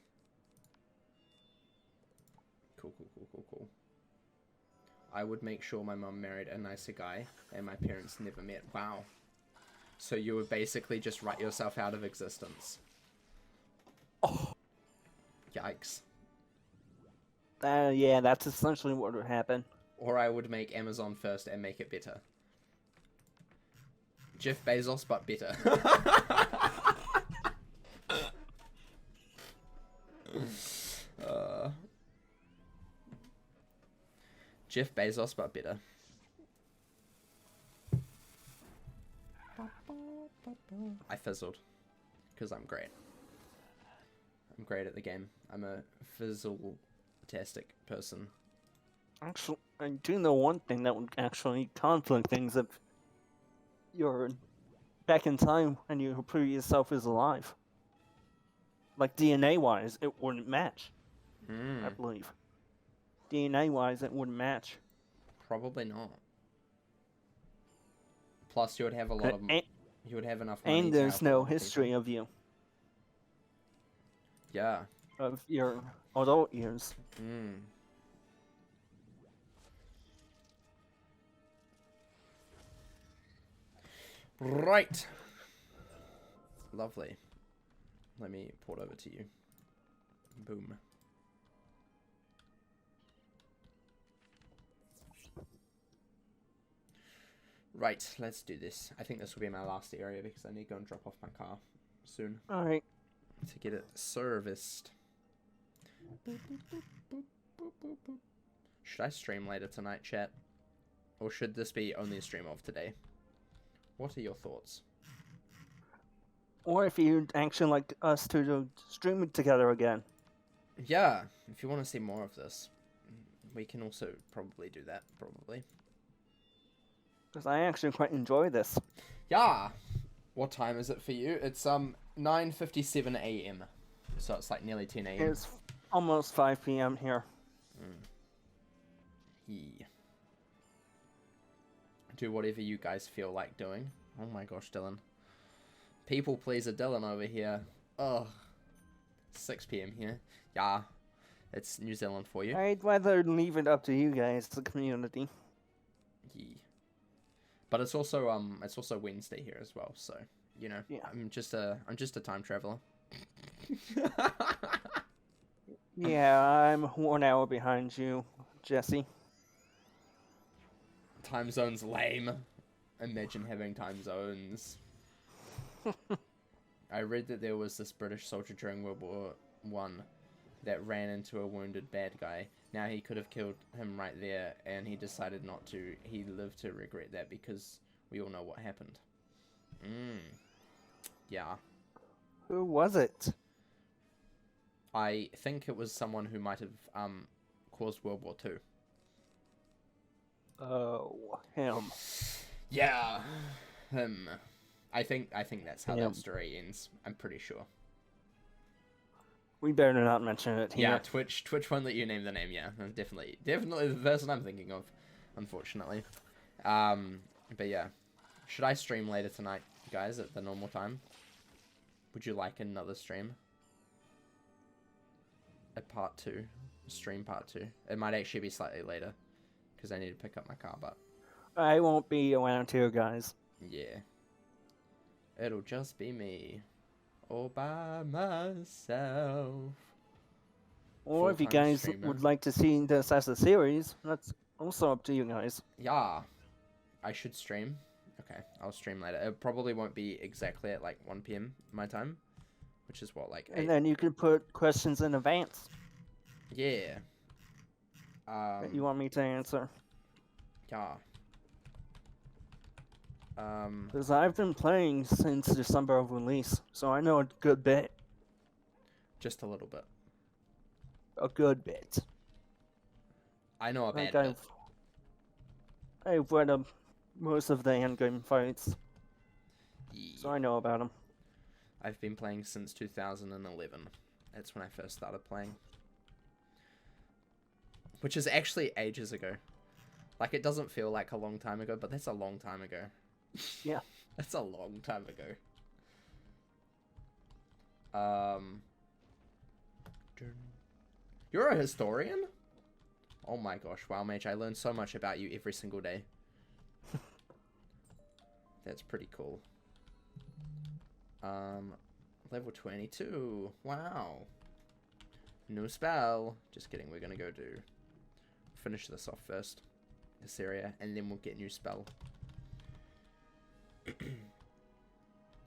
Cool. I would make sure my mum married a nicer guy and my parents never met. Wow. So you would basically just write yourself out of existence. Oh. Yikes. Yeah, that's essentially what would happen. Or I would make Amazon first and make it better. Jeff Bezos, but better. Jeff Bezos, but better. I fizzled. Because I'm great. I'm great at the game. I'm a fizzle-tastic person. Actually, I do know one thing that would actually conflict things if you're back in time and your previous self is alive. Like DNA-wise, it wouldn't match, I believe. DNA-wise, it wouldn't match. Probably not. Plus, you would have a lot of... You would have enough money and to there's help a no lot of history people. of you, Yeah. of your adult years. Right. Lovely. Let me port over to you. Boom. Right, let's do this. I think this will be my last area because I need to go and drop off my car soon. Alright. To get it serviced. Should I stream later tonight, chat? Or should this be only a stream of today? What are your thoughts? Or if you'd actually like us to stream it together again. Yeah, if you want to see more of this, we can also probably do that, probably. Because I actually quite enjoy this. Yeah! What time is it for you? It's 9:57 a.m. So it's like nearly 10 a.m. It's almost 5 p.m. here. Yeah. Do whatever you guys feel like doing. Oh my gosh, Dylan. People pleaser Dylan over here. Ugh. 6 p.m. here. Yeah. It's New Zealand for you. I'd rather leave it up to you guys, the community. Yeah. But it's also Wednesday here as well, so you know, yeah. I'm just a time traveler. Yeah, I'm 1 hour behind you, Jesse. Time zones lame. Imagine having time zones. I read that there was this British soldier during World War One that ran into a wounded bad guy. Now he could have killed him right there, and he decided not to. He lived to regret that because we all know what happened. Yeah. Who was it? I think it was someone who might have caused World War Two. Oh, him. Yeah, him. I think that's how that story ends. I'm pretty sure. We better not mention it here. Yeah, Twitch won't let you name the name. Yeah, definitely the person I'm thinking of, unfortunately. But yeah, should I stream later tonight, guys, at the normal time? Would you like another stream? A part 2, stream part 2. It might actually be slightly later, because I need to pick up my car. But I won't be around here, guys. Yeah, it'll just be me. All by myself. Or if you guys would like to see this as a series, that's also up to you guys. Yeah. I should stream. Okay, I'll stream later. It probably won't be exactly at like 1 p.m. my time. Which is what, like 8? And then you could put questions in advance. Yeah. That you want me to answer. Yeah. Because I've been playing since December of release, so I know a good bit. Just a little bit. A good bit. I know a bad bit. I've read most of the endgame fights, Yeah. so I know about them. I've been playing since 2011. That's when I first started playing. Which is actually ages ago. Like, it doesn't feel like a long time ago, but that's a long time ago. Yeah. That's a long time ago. You're a historian? Oh my gosh, wow, Mage, I learn so much about you every single day. That's pretty cool. Level 22. Wow. New spell. Just kidding, we're gonna go finish this off first. This area, and then we'll get new spell.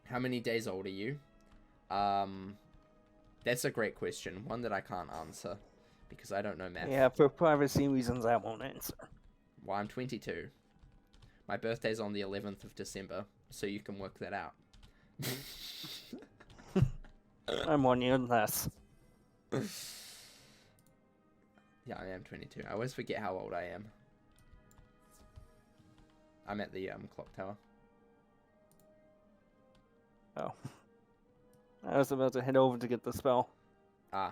How many days old are you? That's a great question. One that I can't answer. Because I don't know math. Yeah, for privacy reasons, I won't answer. Well, I'm 22. My birthday's on the 11th of December, so you can work that out. I'm 1 year less. Yeah, I am 22. I always forget how old I am. I'm at the clock tower. Oh. I was about to head over to get the spell. Ah,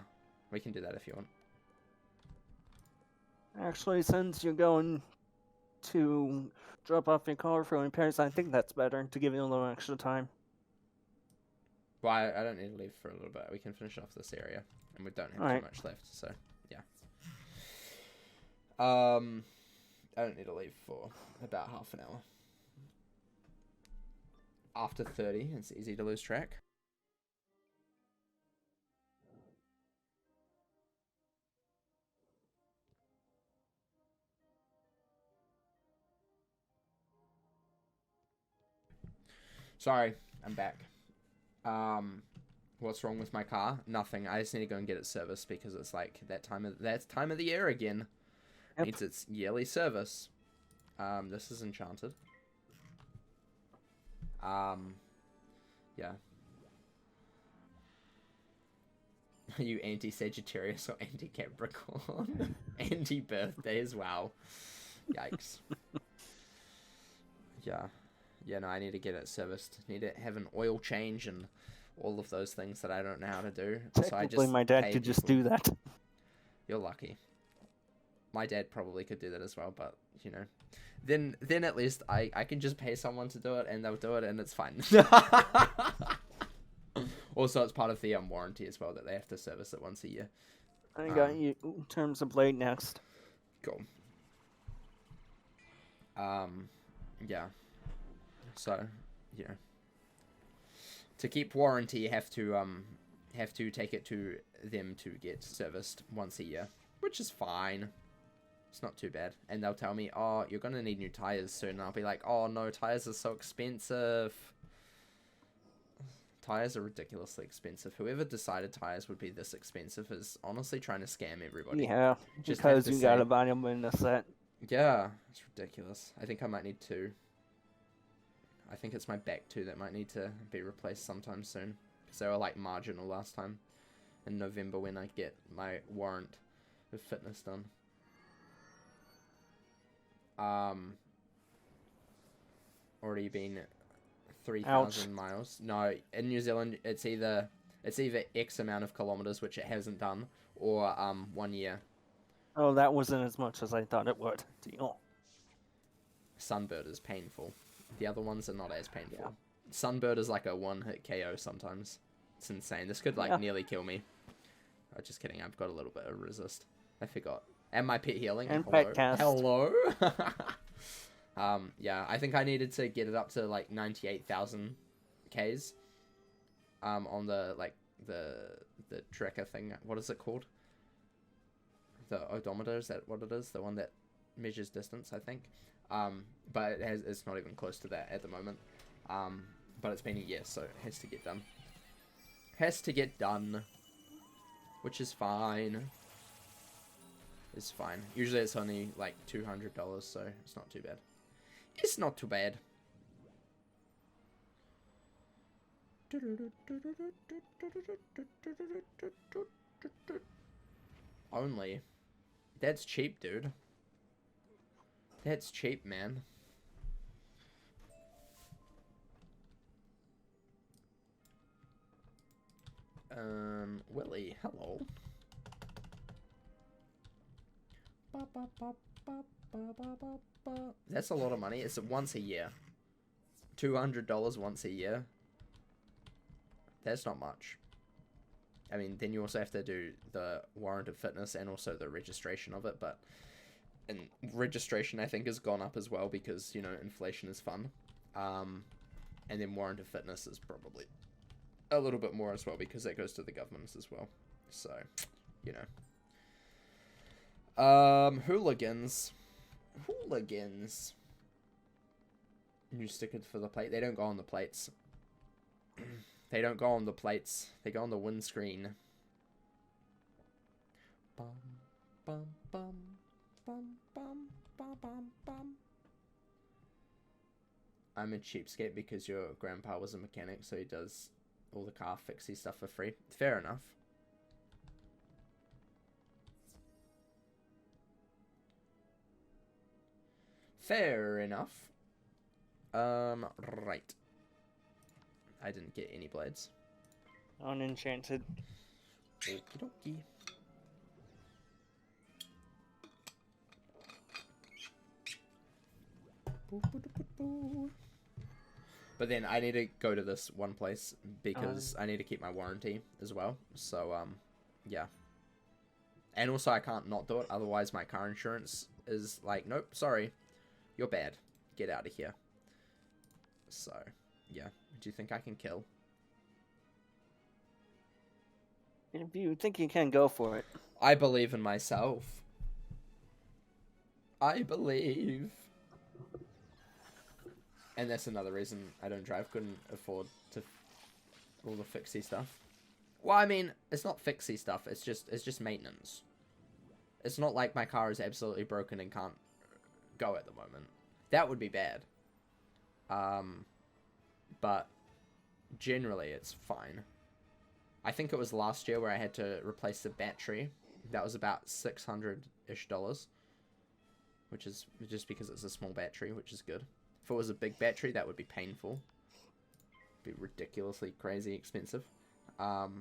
we can do that if you want. Actually, since you're going to drop off your car for repairs, I think that's better to give you a little extra time. Well, I don't need to leave for a little bit. We can finish off this area, and we don't have too much left, so yeah. I don't need to leave for about half an hour. After 30, it's easy to lose track. Sorry, I'm back. What's wrong with my car? Nothing. I just need to go and get it serviced because it's like that time of the year again. Yep. Needs its yearly service. This is enchanted. Yeah. Are you anti-Sagittarius or anti-Capricorn? Anti-birthday as well. Yikes. Yeah. Yeah, no, I need to get it serviced. Need to have an oil change and all of those things that I don't know how to do. Technically, my dad could just do that. You're lucky. My dad probably could do that as well, but, you know. Then at least I can just pay someone to do it, and they'll do it, and it's fine. Also, it's part of the warranty as well, that they have to service it once a year. I got you terms of blade next. Cool. Yeah. So, you know, to keep warranty, you have to take it to them to get serviced once a year, which is fine. It's not too bad. And they'll tell me, oh, you're gonna need new tires soon. And I'll be like, oh no, tires are so expensive. Tires are ridiculously expensive. Whoever decided tires would be this expensive is honestly trying to scam everybody. Yeah, Just because you gotta buy them in a set. Yeah, it's ridiculous. I think I might need two. I think it's my back too that might need to be replaced sometime soon. Because they were like marginal last time. In November when I get my warrant of fitness done. Already been 3,000 miles. No, in New Zealand it's either X amount of kilometers, which it hasn't done, or 1 year. Oh, that wasn't as much as I thought it would. Deal. Sunbird is painful. The other ones are not as painful. Yeah. Sunbird is like a one-hit KO sometimes. It's insane. This could like nearly kill me. Oh, just kidding. I've got a little bit of resist. I forgot. And my pet healing. And hello. pet cast. Hello. Yeah, I think I needed to get it up to like 98,000 Ks. On the like the tracker thing. What is it called? The odometer, is that what it is? The one that measures distance, I think. But it's not even close to that at the moment. But it's been a year, so it has to get done. Has to get done. Which is fine. It's fine. Usually it's only like $200, so it's not too bad. It's not too bad. Only. That's cheap, dude. That's cheap, man. Willie, hello. That's a lot of money. It's once a year. $200 once a year. That's not much. I mean, then you also have to do the warrant of fitness and also the registration of it, but and registration I think has gone up as well because, you know, inflation is fun. And then warrant of fitness is probably a little bit more as well because that goes to the governments as well. So, you know. Hooligans. Hooligans. New stickers for the plate. They don't go on the plates. They don't go on the plates. They go on the windscreen. Bum, bum, bum, bum, bum, bum, bum, bum. I'm a cheapskate because your grandpa was a mechanic, so he does all the car fixie stuff for free. Fair enough. Fair enough. Right. I didn't get any blades. Unenchanted. Okie dokie. But then I need to go to this one place because I need to keep my warranty as well. So, yeah. And also I can't not do it, otherwise my car insurance is like, nope, sorry, you're bad. Get out of here. So, yeah. Do you think I can kill? If you think you can, go for it. I believe in myself. I believe. And that's another reason I don't drive. Couldn't afford to all the fixie stuff. Well, I mean, it's not fixie stuff. It's just maintenance. It's not like my car is absolutely broken and can't go at the moment. That would be bad. But generally it's fine. I think it was last year where I had to replace the battery. That was about $600-ish, which is just because it's a small battery, which is good. If it was a big battery, that would be painful. Be ridiculously crazy expensive. But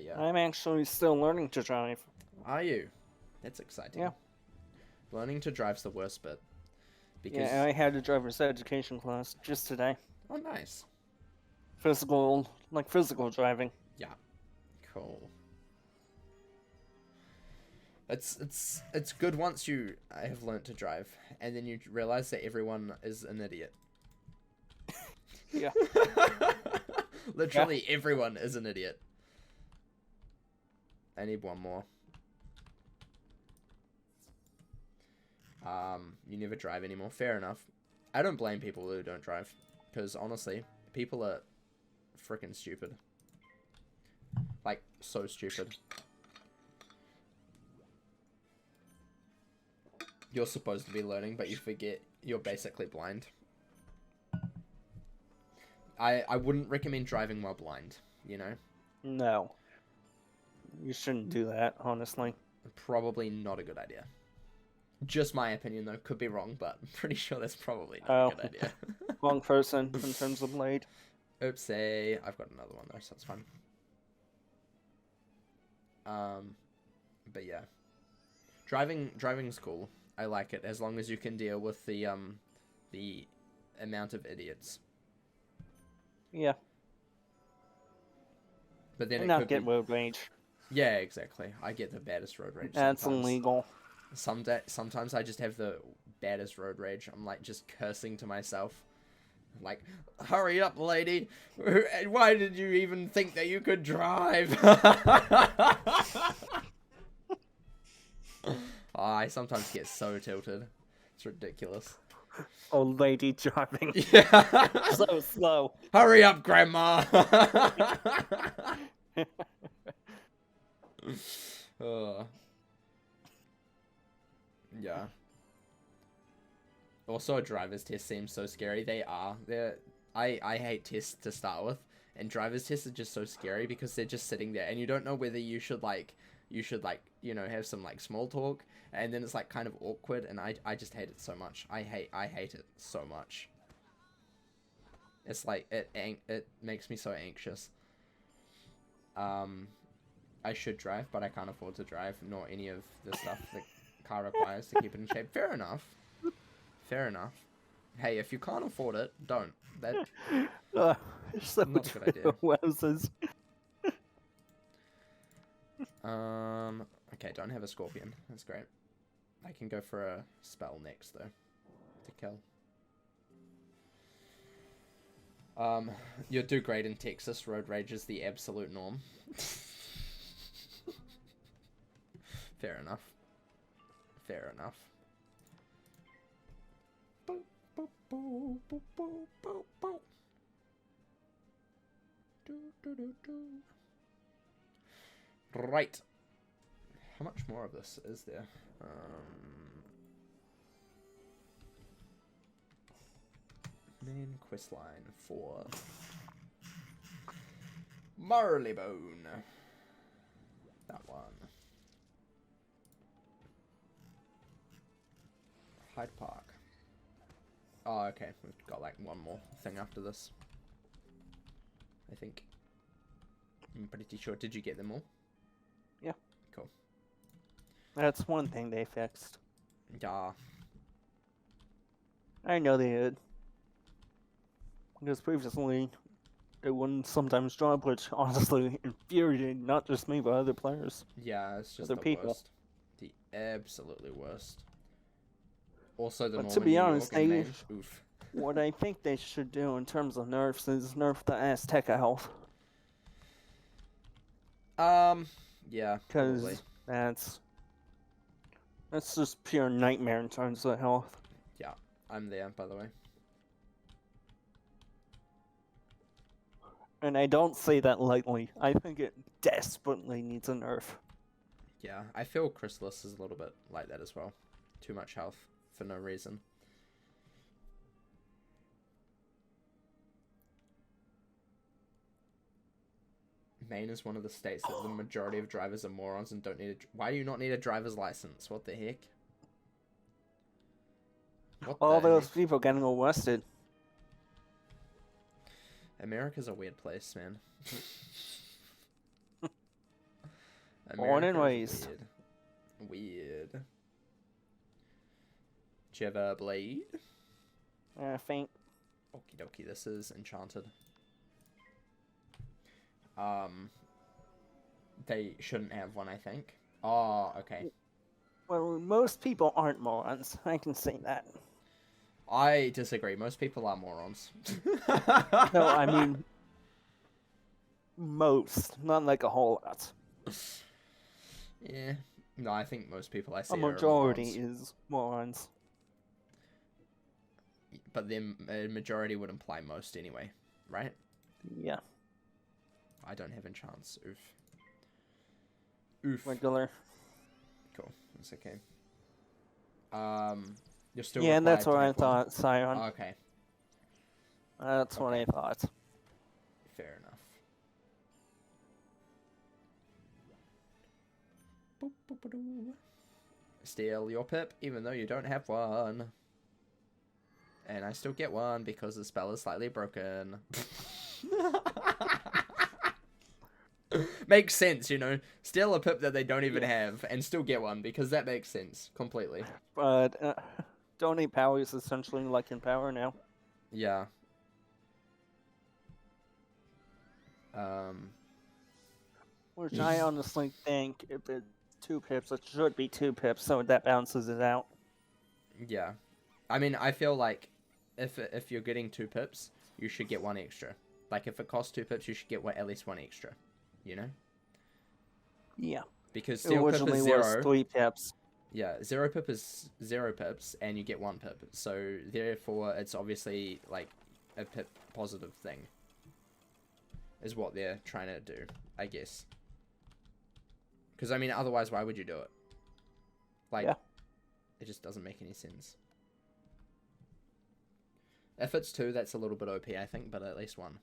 yeah. I'm actually still learning to drive. Are you? That's exciting. Yeah. Learning to drive's the worst bit. Because... Yeah, I had a driver's education class just today. Oh, nice. Physical driving. Yeah. Cool. It's good once you have learnt to drive, and then you realize that everyone is an idiot. Yeah. Literally everyone is an idiot. I need one more. You never drive anymore. Fair enough. I don't blame people who don't drive, because honestly, people are freaking stupid. Like, so stupid. You're supposed to be learning, but you forget you're basically blind. I wouldn't recommend driving while blind, you know? No. You shouldn't do that, honestly. Probably not a good idea. Just my opinion, though. Could be wrong, but I'm pretty sure that's probably not a good idea. Wrong person in terms of blade. Oopsie. I've got another one, though, so it's fine. But yeah. Driving's cool. I like it, as long as you can deal with the amount of idiots. Yeah. But then not get road rage. Yeah, exactly. I get the baddest road rage. That's sometimes. illegal. Sometimes I just have the baddest road rage. I'm like just cursing to myself. Like, hurry up, lady. Why did you even think that you could drive? I sometimes get so tilted. It's ridiculous. Old lady driving. Yeah. So slow. Hurry up, Grandma. Yeah. Also, a driver's test seems so scary. I hate tests to start with, and driver's tests are just so scary because they're just sitting there, and you don't know whether you should have some like small talk, and then it's like kind of awkward, and I just hate it so much. I hate it so much. It's like it makes me so anxious. I should drive, but I can't afford to drive, nor any of the stuff the car requires to keep it in shape. Fair enough. Fair enough. Hey, if you can't afford it, don't. That's so not a good idea. Wowzers. Okay, don't have a scorpion. That's great. I can go for a spell next, though, to kill. You'll do great in Texas. Road rage is the absolute norm. Fair enough. Fair enough. Right. How much more of this is there? Main quest line for Marleybone. That one. Hyde Park. Oh, okay. We've got like one more thing after this. I think. I'm pretty sure. Did you get them all? Yeah. Cool. That's one thing they fixed. Yeah. I know they did. Because previously, it wouldn't sometimes drop, which honestly infuriated not just me, but other players. Yeah, it's just Other the people. worst. The absolutely worst. Also, the But Northern to be New honest, York and Maine. Oof. what I think they should do in terms of nerfs is nerf the Azteca health. Yeah, probably. Because that's just pure nightmare in terms of health. Yeah, I'm there, by the way. And I don't say that lightly. I think it desperately needs a nerf. Yeah, I feel Chrysalis is a little bit like that as well. Too much health for no reason. Maine is one of the states that the majority of drivers are morons and don't need a... Why do you not need a driver's license? What the heck? What All the those heck? people getting arrested. America's a weird place, man. Born and America's raised. Weird. Do you have a blade? I think. Okie dokie, this is enchanted. They shouldn't have one, I think. Oh, okay. Well, most people aren't morons. I can say that. I disagree. Most people are morons. No, I mean most, not like a whole lot. Yeah. No, I think most people I see A are majority morons. is morons. But then a majority would imply most anyway, right? Yeah. I don't have enchants. Oof. Oof. Regular. Cool. That's okay. You're still Yeah, that's what I required to have one? thought, Scion. Okay. That's what I thought. Fair enough. Boop, boop, ba-doo. Steal your pip, even though you don't have one. And I still get one because the spell is slightly broken. Makes sense, you know. Steal a pip that they don't even have and still get one because that makes sense completely. But donate power is essentially like in power now. Yeah. Which I honestly think if it's 2 pips, it should be 2 pips, so that balances it out. Yeah. I mean, I feel like if you're getting 2 pips, you should get 1 extra. Like, if it costs 2 pips, you should get at least 1 extra. You know? Yeah. Because It steal pip originally is was 0. 3 pips. Yeah, 0 pip is 0 pips, and you get 1 pip. So, therefore, it's obviously, like, a pip positive thing. Is what they're trying to do, I guess. Because, I mean, otherwise, why would you do it? Like, yeah. It just doesn't make any sense. If it's 2, that's a little bit OP, I think, but at least 1.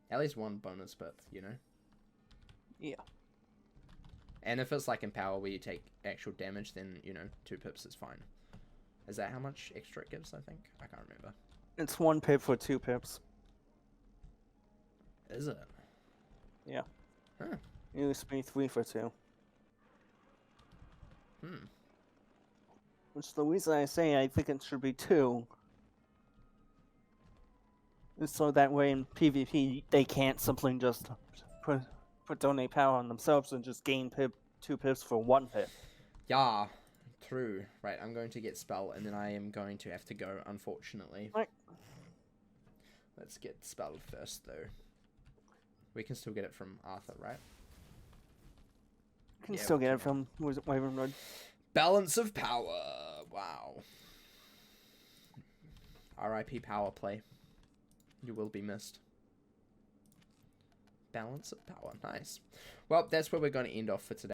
At least 1 bonus pip, you know? Yeah. And if it's like in power where you take actual damage, then, you know, 2 pips is fine. Is that how much extra it gives, I think? I can't remember. It's 1 pip for 2 pips. Is it? Yeah. Huh. It used to be 3 for 2. Which the reason I say I think it should be 2 is so that way in PvP they can't simply just put donate power on themselves and just gain 2 pips for 1 pip. Yeah, true. Right, I'm going to get spell, and then I am going to have to go, unfortunately. Right. Let's get spelled first, though. We can still get it from Arthur, right? You can still get it from Wyvern Road. Balance of power. Wow. R.I.P. power play. You will be missed. Balance of power. Nice. Well, that's where we're going to end off for today.